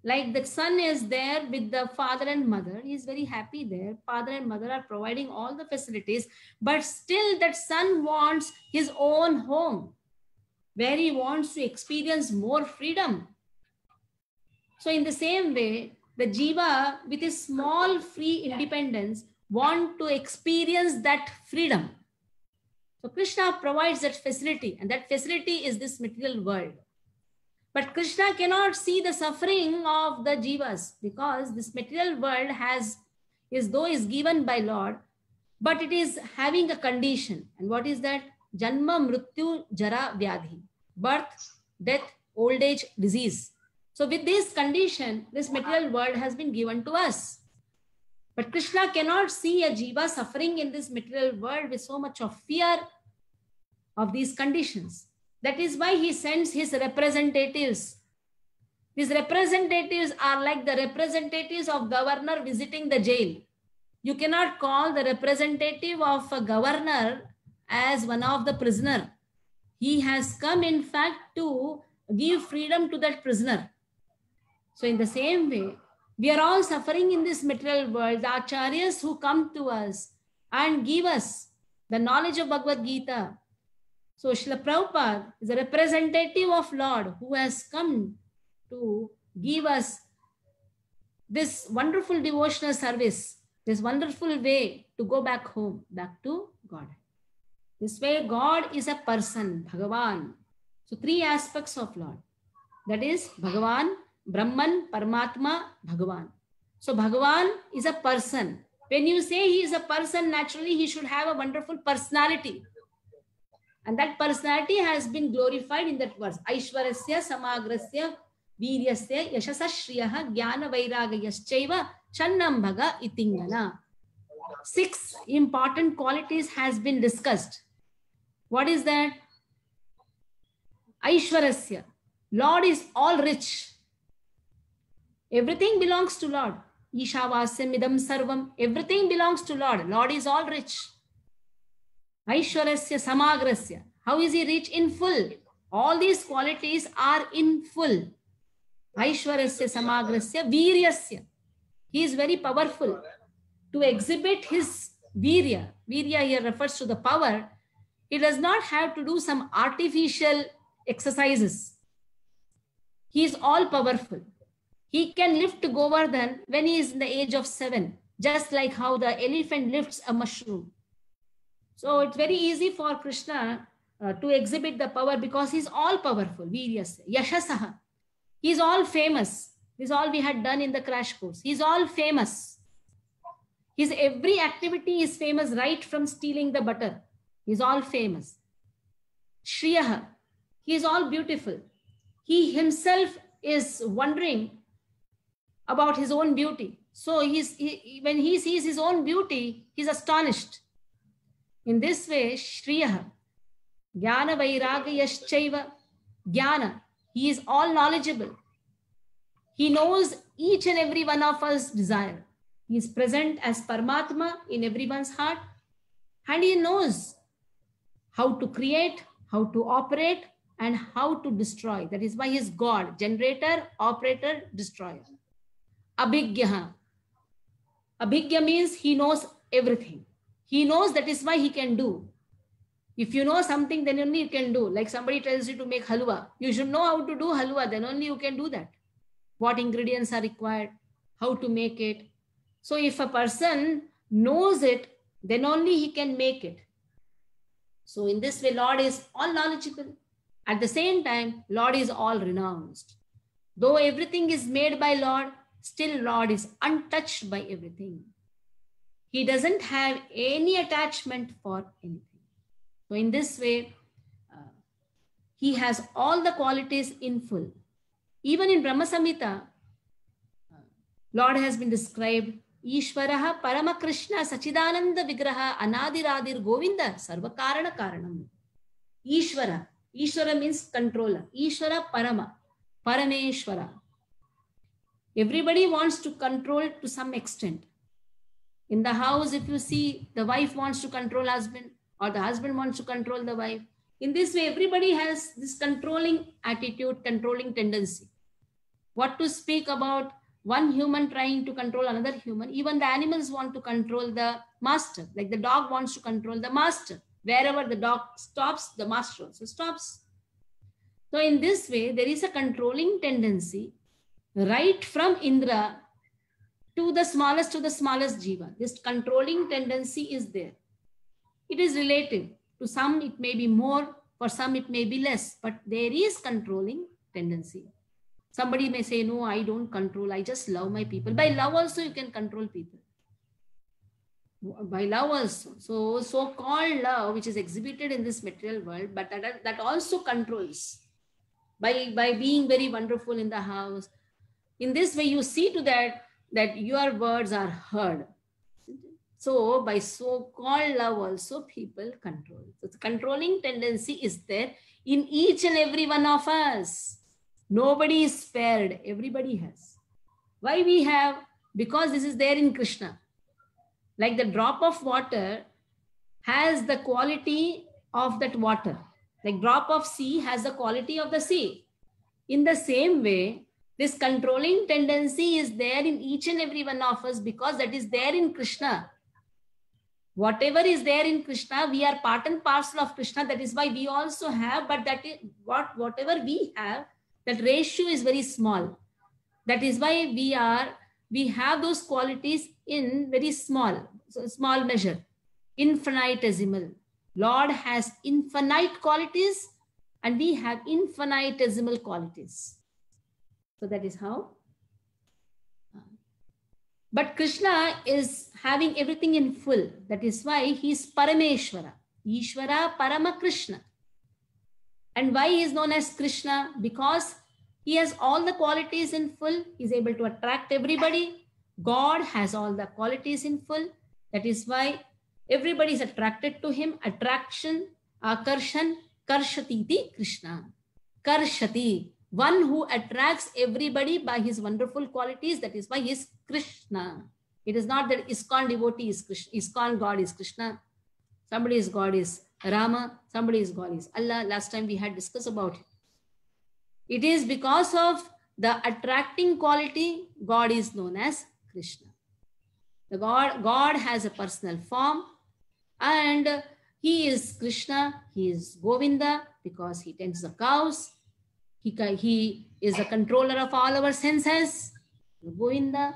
Like the son is there with the father and mother. He is very happy there. Father and mother are providing all the facilities. But still that son wants his own home, where he wants to experience more freedom. So in the same way, the jiva with his small free independence want to experience that freedom. So Krishna provides that facility, and that facility is this material world. But Krishna cannot see the suffering of the jivas, because this material world is given by Lord, but it is having a condition. And what is that? Janma, Mrityu, Jara, Vyadhi. Birth, death, old age, disease. So with this condition, this material world has been given to us. But Krishna cannot see a jiva suffering in this material world with so much of fear of these conditions. That is why he sends his representatives. These representatives are like the representatives of governor visiting the jail. You cannot call the representative of a governor as one of the prisoner. He has come, in fact, to give freedom to that prisoner. So in the same way, we are all suffering in this material world. The acharyas who come to us and give us the knowledge of Bhagavad Gita. So Srila Prabhupada is a representative of Lord who has come to give us this wonderful devotional service, this wonderful way to go back home, back to God. This way, God is a person, Bhagavan. So 3 aspects of Lord. That is Bhagavan, Brahman, Paramatma, Bhagavan. So Bhagavan is a person. When you say he is a person, naturally he should have a wonderful personality. And that personality has been glorified in that verse. Aishwarasya, Samagrasya, Viryasya, Yashasashriyaha, Jnana Vairagayaschaiva, Channam Bhaga Itingana. 6 important qualities has been discussed. What is that? Aishwarasya. Lord is all rich. Everything belongs to Lord. Ishavasyam idam sarvam. Everything belongs to Lord. Lord is all rich. Aishwarasya Samagrasya. How is he rich? In full. All these qualities are in full. Aishwarasya Samagrasya Viryasya. He is very powerful. To exhibit his virya, virya here refers to the power, he does not have to do some artificial exercises. He is all powerful. He can lift Govardhan when he is in the age of 7, just like how the elephant lifts a mushroom. So it's very easy for Krishna to exhibit the power because he's all powerful. Viryasya, Yashasaha. He's all famous. This is all we had done in the crash course. He's all famous. His every activity is famous, right from stealing the butter. He's all famous. Shriyaha. He is all beautiful. He himself is wondering about his own beauty. So when he sees his own beauty, he's astonished. In this way, Shriyaha, Jnana Vairagyaschaiva, Jnana, he is all knowledgeable. He knows each and every one of us desire. He is present as Paramatma in everyone's heart, and he knows how to create, how to operate, and how to destroy. That is why he is God, generator, operator, destroyer. Abhigya. Abhigya means he knows everything. He knows, that is why he can do. If you know something, then only you can do. Like somebody tells you to make halwa. You should know how to do halwa, then only you can do that. What ingredients are required, how to make it. So if a person knows it, then only he can make it. So in this way, Lord is all knowledgeable. At the same time, Lord is all renounced. Though everything is made by Lord, still Lord is untouched by everything. He doesn't have any attachment for anything. So in this way, he has all the qualities in full. Even in Brahma Samhita, Lord has been described, Ishvaraha Parama Krishna Sachidananda Vigraha Anadiradir Govinda Sarvakarana Karanam. Ishvara. Ishvara means controller. Ishvara Parama. Parameshvara. Everybody wants to control to some extent. In the house, if you see, the wife wants to control husband, or the husband wants to control the wife. In this way, everybody has this controlling attitude, controlling tendency. What to speak about one human trying to control another human? Even the animals want to control the master. Like the dog wants to control the master. Wherever the dog stops, the master also stops. So in this way, there is a controlling tendency right from Indra to the smallest jiva. This controlling tendency is there. It is relative. To some it may be more, for some it may be less, but there is controlling tendency. Somebody may say, no, I don't control, I just love my people. By love also you can control people. By love also. So so-called love, which is exhibited in this material world, but that also controls. By being very wonderful in the house. In this way, you see to that your words are heard. So by so-called love also people control. So the controlling tendency is there in each and every one of us. Nobody is spared. Everybody has. Why we have? Because this is there in Krishna. Like the drop of water has the quality of that water. Like drop of sea has the quality of the sea. In the same way, this controlling tendency is there in each and every one of us because that is there in Krishna. Whatever is there in Krishna, we are part and parcel of Krishna. That is why we also have, but that is whatever we have, that ratio is very small. That is why we have those qualities in very small measure, infinitesimal. Lord has infinite qualities and we have infinitesimal qualities. So that is how. But Krishna is having everything in full. That is why he is Parameshwara. Ishvara Parama Krishna. And why he is known as Krishna? Because he has all the qualities in full. He is able to attract everybody. God has all the qualities in full. That is why everybody is attracted to him. Attraction, akarshan, karshatiti Krishna. Karshati. One who attracts everybody by his wonderful qualities. That is why he is Krishna. It is not that ISKCON devotee is Krishna. ISKCON God is Krishna. Somebody's God is Rama. Somebody's God is Allah. Last time we had discussed about it. It is because of the attracting quality, God is known as Krishna. The God has a personal form and he is Krishna. He is Govinda because he tends the cows. He is the controller of all our senses, Govinda.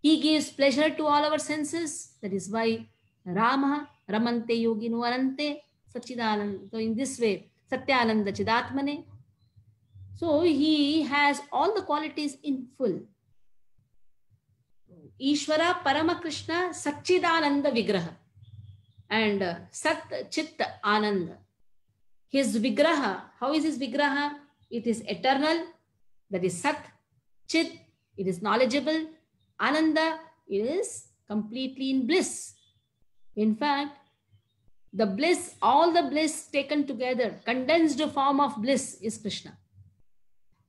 He gives pleasure to all our senses. That is why Rama, Ramante Yogino Arante, Sachidananda. So in this way, Satyananda Chidatmane. So he has all the qualities in full. Ishvara Parama Krishna Sachidananda Vigraha and Sat Chit Ananda. His Vigraha, how is his Vigraha? It is eternal, that is Sat. Chit, it is knowledgeable. Ananda, it is completely in bliss. In fact, the bliss, all the bliss taken together, condensed form of bliss is Krishna.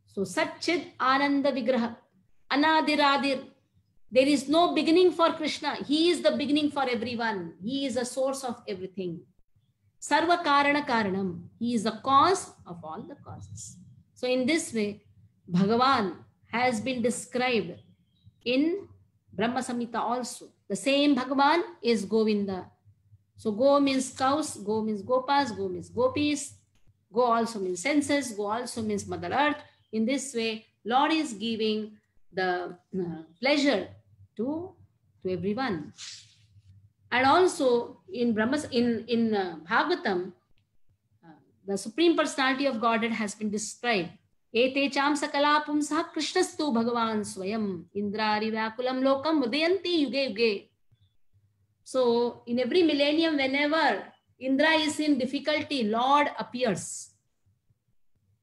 So Sat Chit Ananda Vigraha, Anadiradir. There is no beginning for Krishna. He is the beginning for everyone. He is the source of everything. Sarva Karana Karanam. He is the cause of all the causes. So in this way, Bhagavan has been described in Brahma Samhita also. The same Bhagavan is Govinda. So Go means cows, Go means Gopas, Go means Gopis. Go also means senses, Go also means Mother Earth. In this way, Lord is giving the pleasure to everyone. And also in Bhagavatam, the Supreme Personality of Godhead has been described. Ete cham sakala pumsah krishnastu bhagavan swayam indrari vyakulam lokam udayanti yuge yuge. So in every millennium, whenever Indra is in difficulty, Lord appears.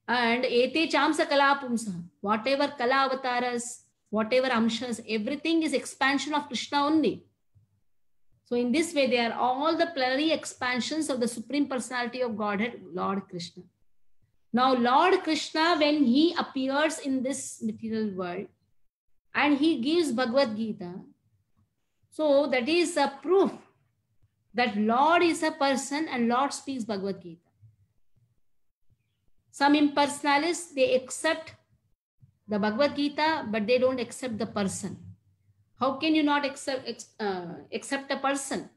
And ete cham sakala pumsah, whatever kala avatars, whatever amshas, everything is expansion of Krishna only. So in this way, they are all the plenary expansions of the Supreme Personality of Godhead, Lord Krishna. Now, Lord Krishna, when he appears in this material world and he gives Bhagavad Gita, so that is a proof that Lord is a person and Lord speaks Bhagavad Gita. Some impersonalists, they accept the Bhagavad Gita, but they don't accept the person. How can you not accept a person?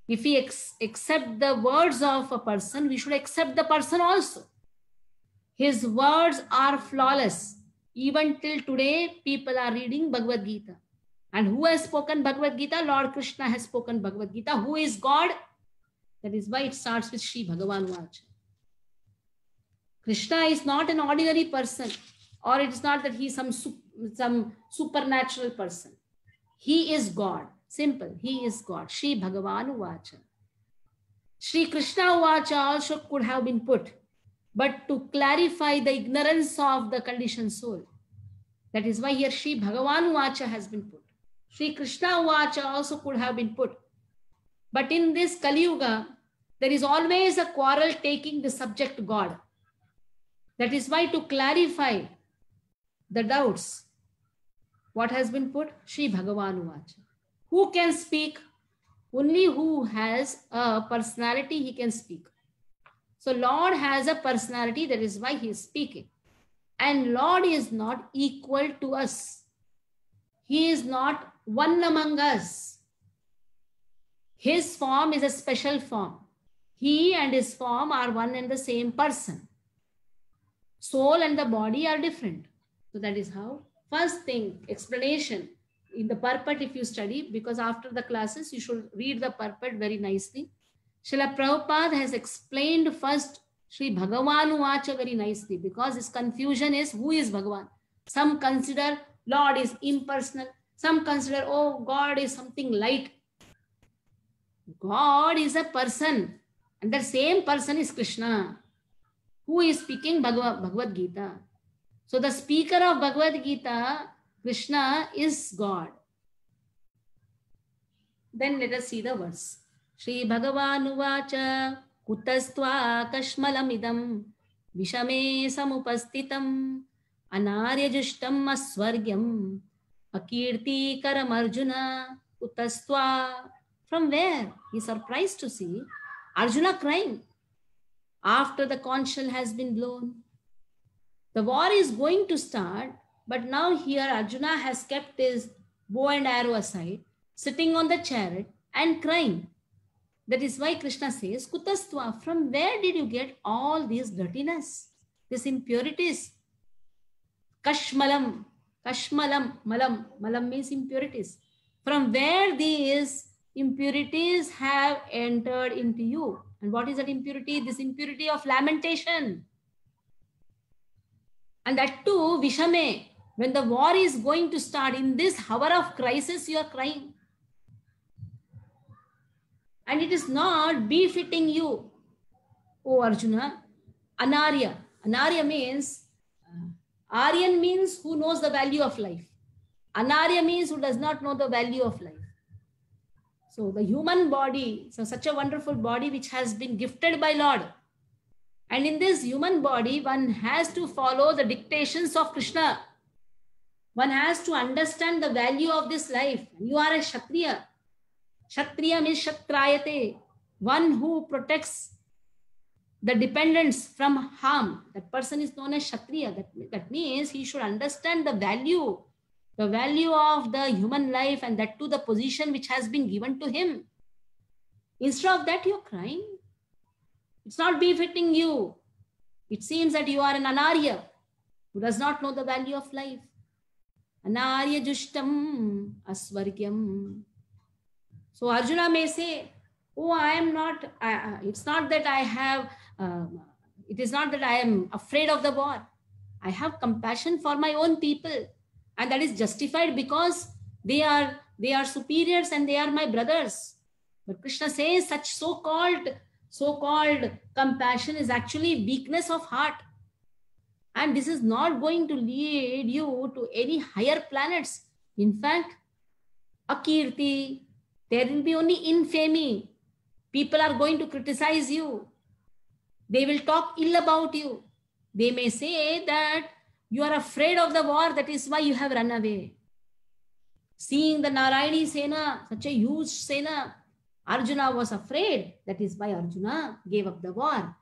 If we accept the words of a person, we should accept the person also. His words are flawless. Even till today, people are reading Bhagavad Gita. And who has spoken Bhagavad Gita? Lord Krishna has spoken Bhagavad Gita. Who is God? That is why it starts with Shri Bhagavan Vacha. Krishna is not an ordinary person, or it is not that he is some supernatural person. He is God. Simple. He is God. Shri Bhagavan Vacha. Shri Krishna Vacha also could have been put, but to clarify the ignorance of the conditioned soul. That is why here Shri Bhagavan Vacha has been put. Shri Krishna Vacha also could have been put. But in this Kali Yuga, there is always a quarrel taking the subject God. That is why to clarify the doubts, what has been put? Shri Bhagavan Vacha. Who can speak? Only who has a personality, he can speak. So Lord has a personality, that is why he is speaking. And Lord is not equal to us. He is not one among us. His form is a special form. He and his form are one and the same person. Soul and the body are different. So that is how. First thing, explanation in the purport if you study, because after the classes you should read the purport very nicely. Srila Prabhupada has explained first Shri Bhagavan Vacha very nicely, because his confusion is who is Bhagavan. Some consider Lord is impersonal. Some consider, oh, God is something light. God is a person, and the same person is Krishna, who is speaking Bhagavad Gita. So the speaker of Bhagavad Gita, Krishna, is God. Then let us see the verse. Shri Bhagavan Uvacha Kutastva Kashmalamidam Vishame Samupastitam Anarya Jushtam Aswargyam Akirti Karam Arjuna Kutastva. From where? He is surprised to see Arjuna crying after the conch shell has been blown. The war is going to start, but now here Arjuna has kept his bow and arrow aside, sitting on the chariot and crying. That is why Krishna says, Kutastva, from where did you get all this dirtiness, these impurities? Kashmalam, Kashmalam, Malam. Malam means impurities. From where these impurities have entered into you. And what is that impurity? This impurity of lamentation. And that too, Vishame. When the war is going to start, in this hour of crisis, you are crying. And it is not befitting you, O Arjuna. Anarya. Anarya means, Aryan means who knows the value of life. Anarya means who does not know the value of life. So the human body, so such a wonderful body which has been gifted by Lord. And in this human body, one has to follow the dictations of Krishna. One has to understand the value of this life. You are a Kshatriya. Kshatriya means Kshatrayate, one who protects the dependents from harm. That person is known as Kshatriya. That means he should understand the value of the human life, and that to the position which has been given to him. Instead of that, you're crying. It's not befitting you. It seems that you are an Anarya who does not know the value of life. Anarya Jushtam Asvargyam. So Arjuna may say, oh, I am not, it's not that I have, it is not that I am afraid of the war. I have compassion for my own people. And that is justified because they are superiors and they are my brothers. But Krishna says such so-called compassion is actually weakness of heart. And this is not going to lead you to any higher planets. In fact, Akirti, there will be only infamy. People are going to criticize you. They will talk ill about you. They may say that you are afraid of the war, that is why you have run away. Seeing the Narayani Sena, such a huge Sena, Arjuna was afraid. That is why Arjuna gave up the war.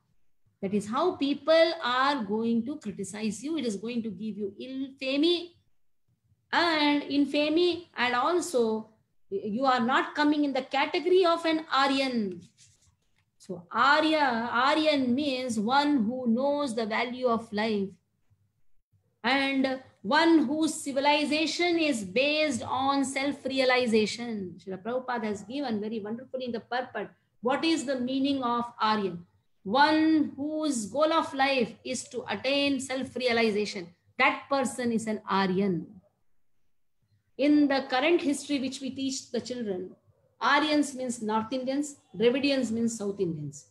That is how people are going to criticize you. It is going to give you infamy, and also you are not coming in the category of an Aryan. So Aryan means one who knows the value of life and one whose civilization is based on self-realization. Srila Prabhupada has given very wonderfully in the purport what is the meaning of Aryan. One whose goal of life is to attain self-realization. That person is an Aryan. In the current history which we teach the children, Aryans means North Indians, Dravidians means South Indians.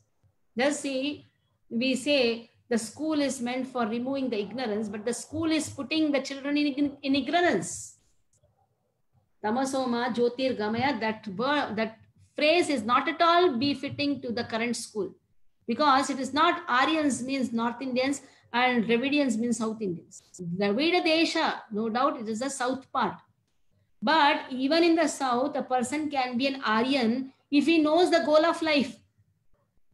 Thus, we say the school is meant for removing the ignorance, but the school is putting the children in ignorance. Tamasoma Jyotir Gamaya, that phrase is not at all befitting to the current school, because it is not Aryans means North Indians and Dravidians means South Indians. Dravida Desha, no doubt it is the south part. But even in the south, a person can be an Aryan if he knows the goal of life.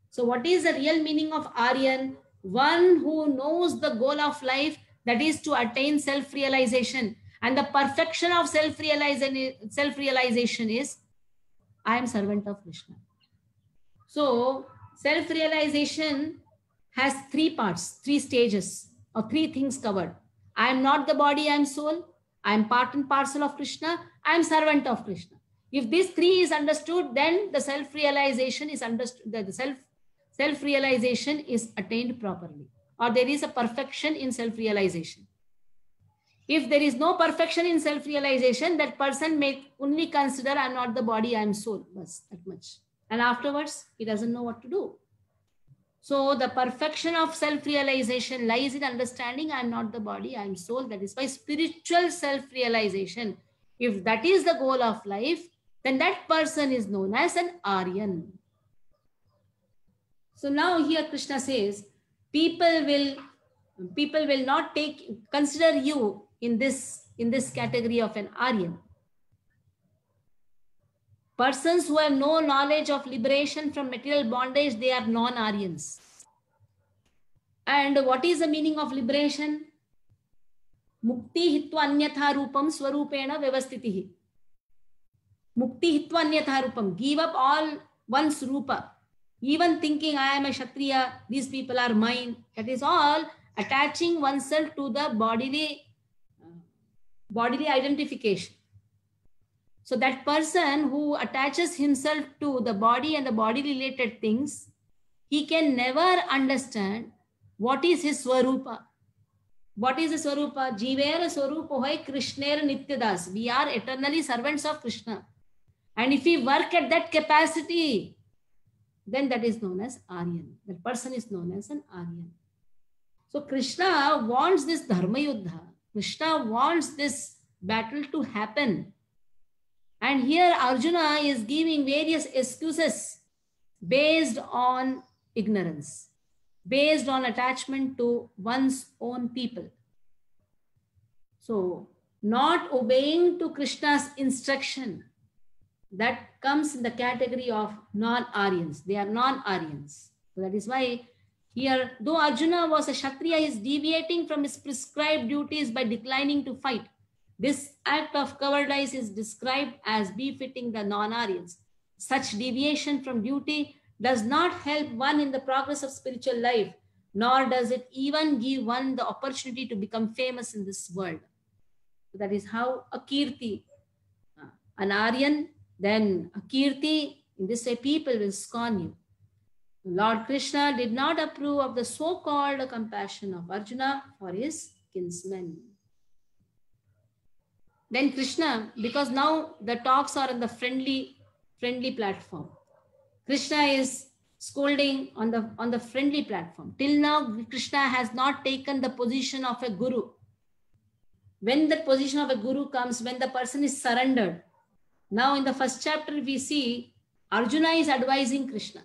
So what is the real meaning of Aryan? One who knows the goal of life, that is to attain self-realization. And the perfection of self-realization is, I am servant of Krishna. So self-realization has three parts, three stages, or three things covered. I am not the body, I am soul. I am part and parcel of Krishna. I am servant of Krishna. If these three is understood, then the self-realization is understood. The self-realization is attained properly, or there is a perfection in self-realization. If there is no perfection in self-realization, that person may only consider I am not the body, I am soul. Bas, that much. And afterwards, he doesn't know what to do. So the perfection of self-realization lies in understanding I am not the body, I am soul. That is why spiritual self-realization, if that is the goal of life, then that person is known as an Aryan. So now here Krishna says, people will not consider you in this category of an Aryan. Persons who have no knowledge of liberation from material bondage, they are non-Aryans. And what is the meaning of liberation? Mukti hitva anyatha rupam swarupena vyavastitihi. Mukti hitva anyatha rupam. Give up all one's rupa. Even thinking I am a Kshatriya, these people are mine. That is all attaching oneself to the bodily bodily identification. So that person who attaches himself to the body and the body related things, he can never understand what is his Swarupa. What is the Swarupa? Jivera Swarupa hoy Krishnera Nityadas. We are eternally servants of Krishna. And if we work at that capacity, then that is known as Aryan. That person is known as an Aryan. So Krishna wants this Dharma Yuddha. Krishna wants this battle to happen. And here Arjuna is giving various excuses based on ignorance, based on attachment to one's own people. So not obeying to Krishna's instruction, that comes in the category of non-Aryans. They are non-Aryans. So that is why here, though Arjuna was a Kshatriya, he is deviating from his prescribed duties by declining to fight. This act of cowardice is described as befitting the non-Aryans. Such deviation from duty does not help one in the progress of spiritual life, nor does it even give one the opportunity to become famous in this world. So that is how a Kirti, an Aryan, then a Kirti, in this way people will scorn you. Lord Krishna did not approve of the so-called compassion of Arjuna for his kinsmen. Then Krishna, because now the talks are on the friendly platform. Krishna is scolding on the friendly platform. Till now, Krishna has not taken the position of a guru. When the position of a guru comes, when the person is surrendered. Now in the first chapter, we see Arjuna is advising Krishna.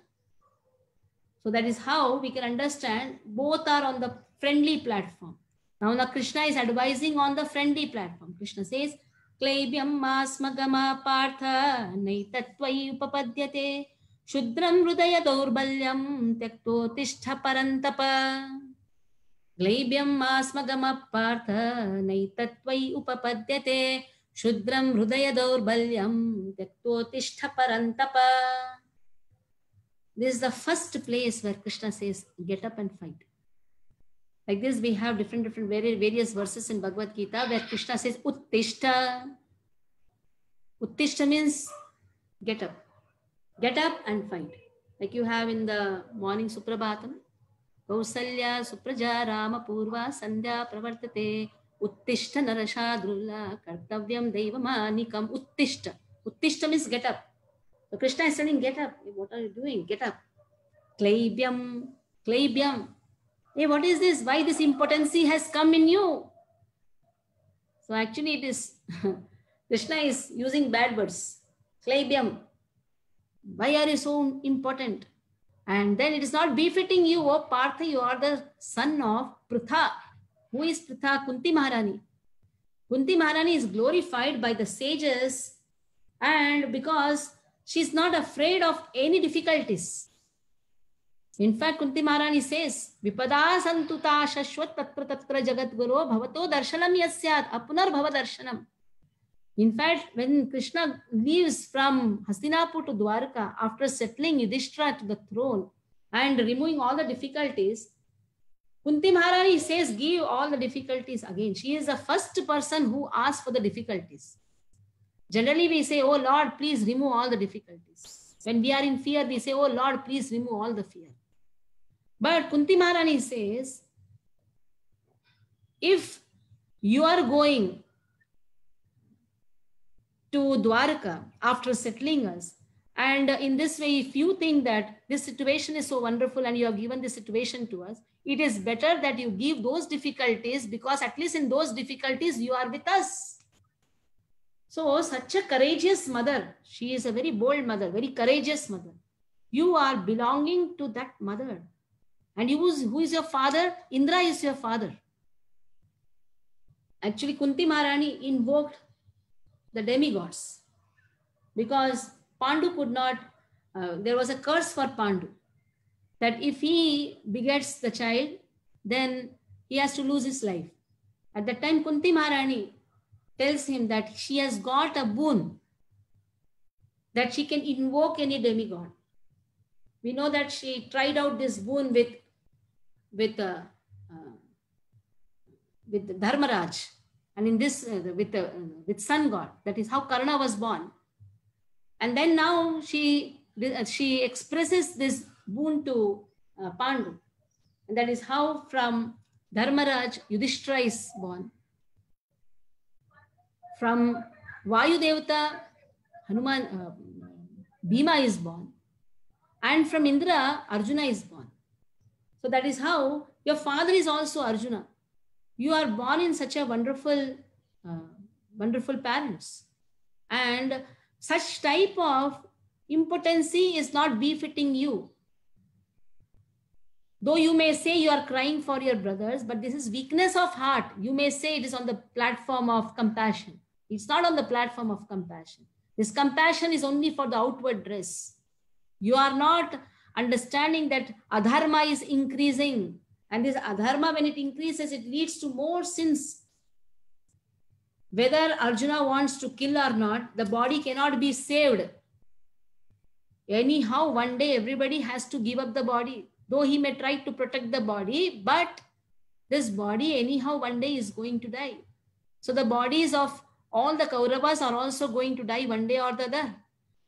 So that is how we can understand both are on the friendly platform. Now Krishna is advising on the friendly platform. Krishna says, Klaibyam masmagama partha naitatvai upapadyate shudram hridaya daurbalyam tyakto tishtha parantapa. Klaibyam masmagama partha naitatvai upapadyate shudram hridaya daurbalyam tyakto tishtha parantapa. This is the first place where Krishna says, get up and fight. Like this, we have different various verses in Bhagavad Gita where Krishna says, Uttishta. Uttishta means get up. Get up and fight. Like you have in the morning Suprabhatam. Kausalya Supraja Rama Purva Sandhya Pravartate Uttishta Narashadrulla Kartavyam Devamanikam Uttishta. Uttishta means get up. So Krishna is saying, get up. What are you doing? Get up. Klaibyam. Klaibyam. Hey, what is this? Why this impotency has come in you? So actually it is, Krishna is using bad words. Klaibyam. Why are you so impotent? And then it is not befitting you, oh Partha, you are the son of Pritha. Who is Pritha? Kunti Maharani. Kunti Maharani is glorified by the sages, and because she is not afraid of any difficulties. In fact, Kunti Maharani says, Vipada santuta shashwat tatra tatra jagat guru bhavato darshanam yasyat apunar bhava darshanam. In fact, when Krishna leaves from Hastinapur to Dwarka after settling Yudhishthira to the throne and removing all the difficulties, Kunti Maharani says, give all the difficulties again. She is the first person who asks for the difficulties. Generally, we say, oh Lord, please remove all the difficulties. When we are in fear, we say, oh Lord, please remove all the fear. But Kunti Maharani says, if you are going to Dwarka after settling us, and in this way, if you think that this situation is so wonderful and you have given this situation to us, it is better that you give those difficulties, because at least in those difficulties, you are with us. So such a courageous mother, she is a very bold mother, very courageous mother. You are belonging to that mother. And who is your father? Indra is your father. Actually, Kunti Maharani invoked the demigods because Pandu could not, there was a curse for Pandu that if he begets the child, then he has to lose his life. At that time, Kunti Maharani tells him that she has got a boon, that she can invoke any demigod. We know that she tried out this boon with Dharmaraj, and in this with sun god. That is how Karna was born. And then now she expresses this boon to Pandu, and that is how from Dharmaraj Yudhishthira is born. From Vayu Devata Hanuman Bhima is born, and from Indra Arjuna is born. So that is how your father is also Arjuna. You are born in such a wonderful parents, and such type of impotency is not befitting you. Though you may say you are crying for your brothers, but this is weakness of heart. You may say it is on the platform of compassion. It's not on the platform of compassion. This compassion is only for the outward dress. You are not understanding that adharma is increasing. And this adharma, when it increases, it leads to more sins. Whether Arjuna wants to kill or not, the body cannot be saved. Anyhow, one day everybody has to give up the body. Though he may try to protect the body, but this body anyhow one day is going to die. So the bodies of all the Kauravas are also going to die one day or the other.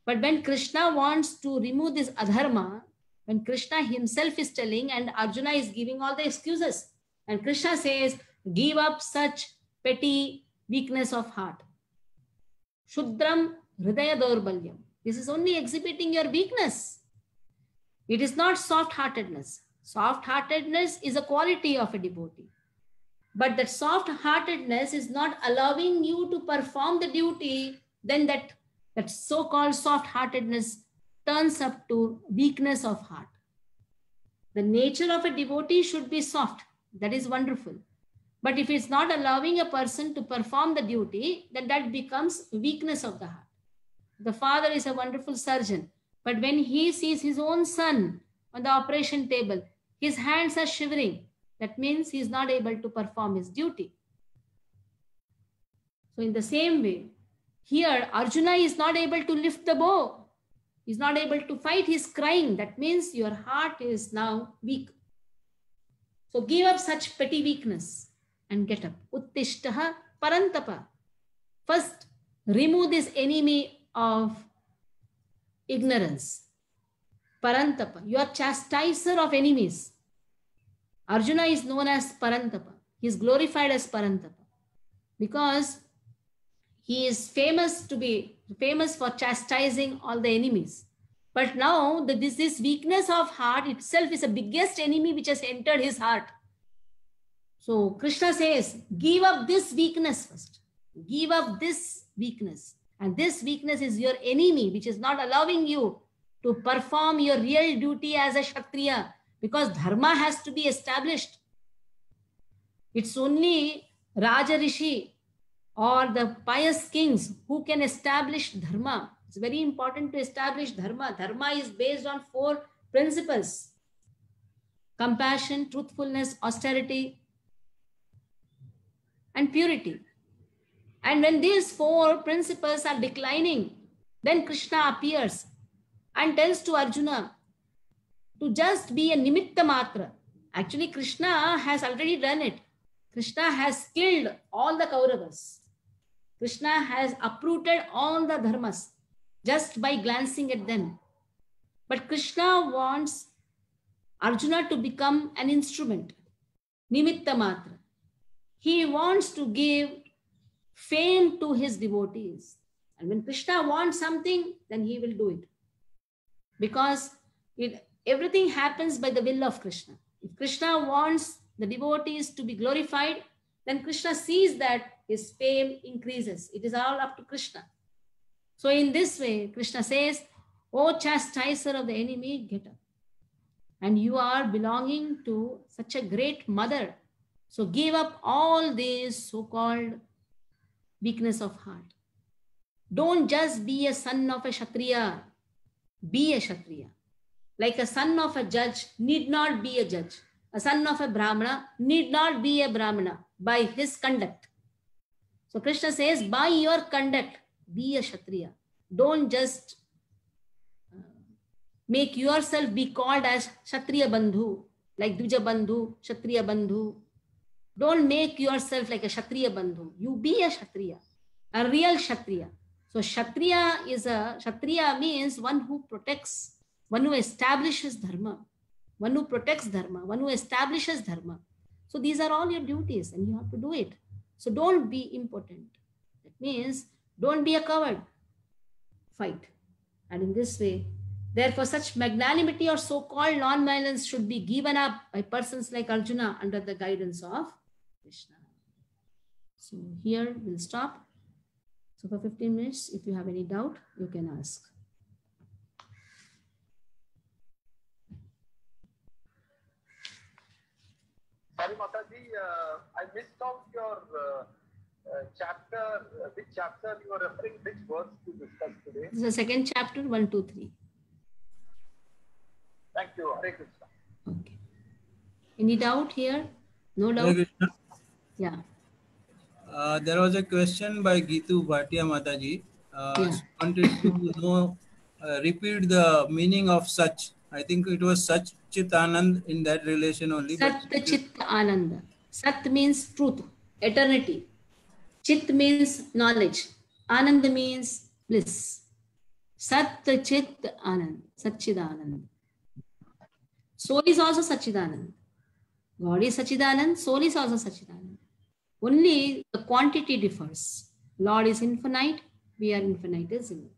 But when Krishna wants to remove this adharma, when Krishna himself is telling and Arjuna is giving all the excuses, and Krishna says, give up such petty weakness of heart. Shudram hridaya daurbalyam. This is only exhibiting your weakness. It is not soft-heartedness. Soft-heartedness is a quality of a devotee. But that soft-heartedness is not allowing you to perform the duty, then that so-called soft-heartedness turns up to weakness of heart. The nature of a devotee should be soft. That is wonderful. But if it's not allowing a person to perform the duty, then that becomes weakness of the heart. The father is a wonderful surgeon, but when he sees his own son on the operation table, his hands are shivering. That means he is not able to perform his duty. So in the same way, here Arjuna is not able to lift the bow. He is not able to fight. He is crying. That means your heart is now weak. So give up such petty weakness and get up. Uttishtaha parantapa. First, remove this enemy of ignorance. Parantapa. You are chastiser of enemies. Arjuna is known as Parantapa. He is glorified as Parantapa because he is famous for chastising all the enemies. But now this weakness of heart itself is the biggest enemy which has entered his heart. So Krishna says, give up this weakness first. Give up this weakness. And this weakness is your enemy, which is not allowing you to perform your real duty as a Kshatriya, because dharma has to be established. It's only Raja Rishi or the pious kings who can establish dharma. It's very important to establish dharma. Dharma is based on 4 principles: compassion, truthfulness, austerity, and purity. And when these 4 principles are declining, then Krishna appears and tells to Arjuna to just be a nimitta matra. Actually, Krishna has already done it. Krishna has killed all the Kauravas. Krishna has uprooted all the dharmas just by glancing at them. But Krishna wants Arjuna to become an instrument, nimitta matra. He wants to give fame to his devotees. And when Krishna wants something, then he will do it. Because everything happens by the will of Krishna. If Krishna wants the devotees to be glorified, then Krishna sees that his fame increases. It is all up to Krishna. So in this way, Krishna says, "O chastiser of the enemy, get up. And you are belonging to such a great mother. So give up all these so-called weakness of heart. Don't just be a son of a Kshatriya. Be a Kshatriya. Like a son of a judge need not be a judge. A son of a Brahmana need not be a Brahmana by his conduct. So Krishna says, by your conduct, be a Kshatriya. Don't just make yourself be called as Kshatriya Bandhu, like Dvija Bandhu, Kshatriya Bandhu. Don't make yourself like a Kshatriya Bandhu. You be a Kshatriya, a real Kshatriya. So Kshatriya means one who protects, one who establishes dharma, one who protects dharma, one who establishes dharma. So these are all your duties and you have to do it. So don't be impotent. That means don't be a coward. Fight. And in this way, therefore, such magnanimity or so-called non-violence should be given up by persons like Arjuna under the guidance of Krishna. So here we'll stop. So for 15 minutes, if you have any doubt, you can ask. Sorry, Mataji, I missed out your chapter. Which chapter you are referring? Which verse to discuss today? This is the second chapter, 1, 2, 3. Thank you. Hare Krishna. Okay. Any doubt here? No doubt? Hare Krishna. Yeah. There was a question by Gitu Bhatia Mataji. Yeah. She wanted to know, repeat the meaning of such. I think it was Sach Chit Anand in that relation only. Sat Chit Ananda. Sat means truth, eternity. Chit means knowledge. Anand means bliss. Sat Chit Anand. Satchidanand. Soul is also Satchidanand. God is Satchidanand. Soul is also Satchidanand. Only the quantity differs. Lord is infinite. We are infinitesimal.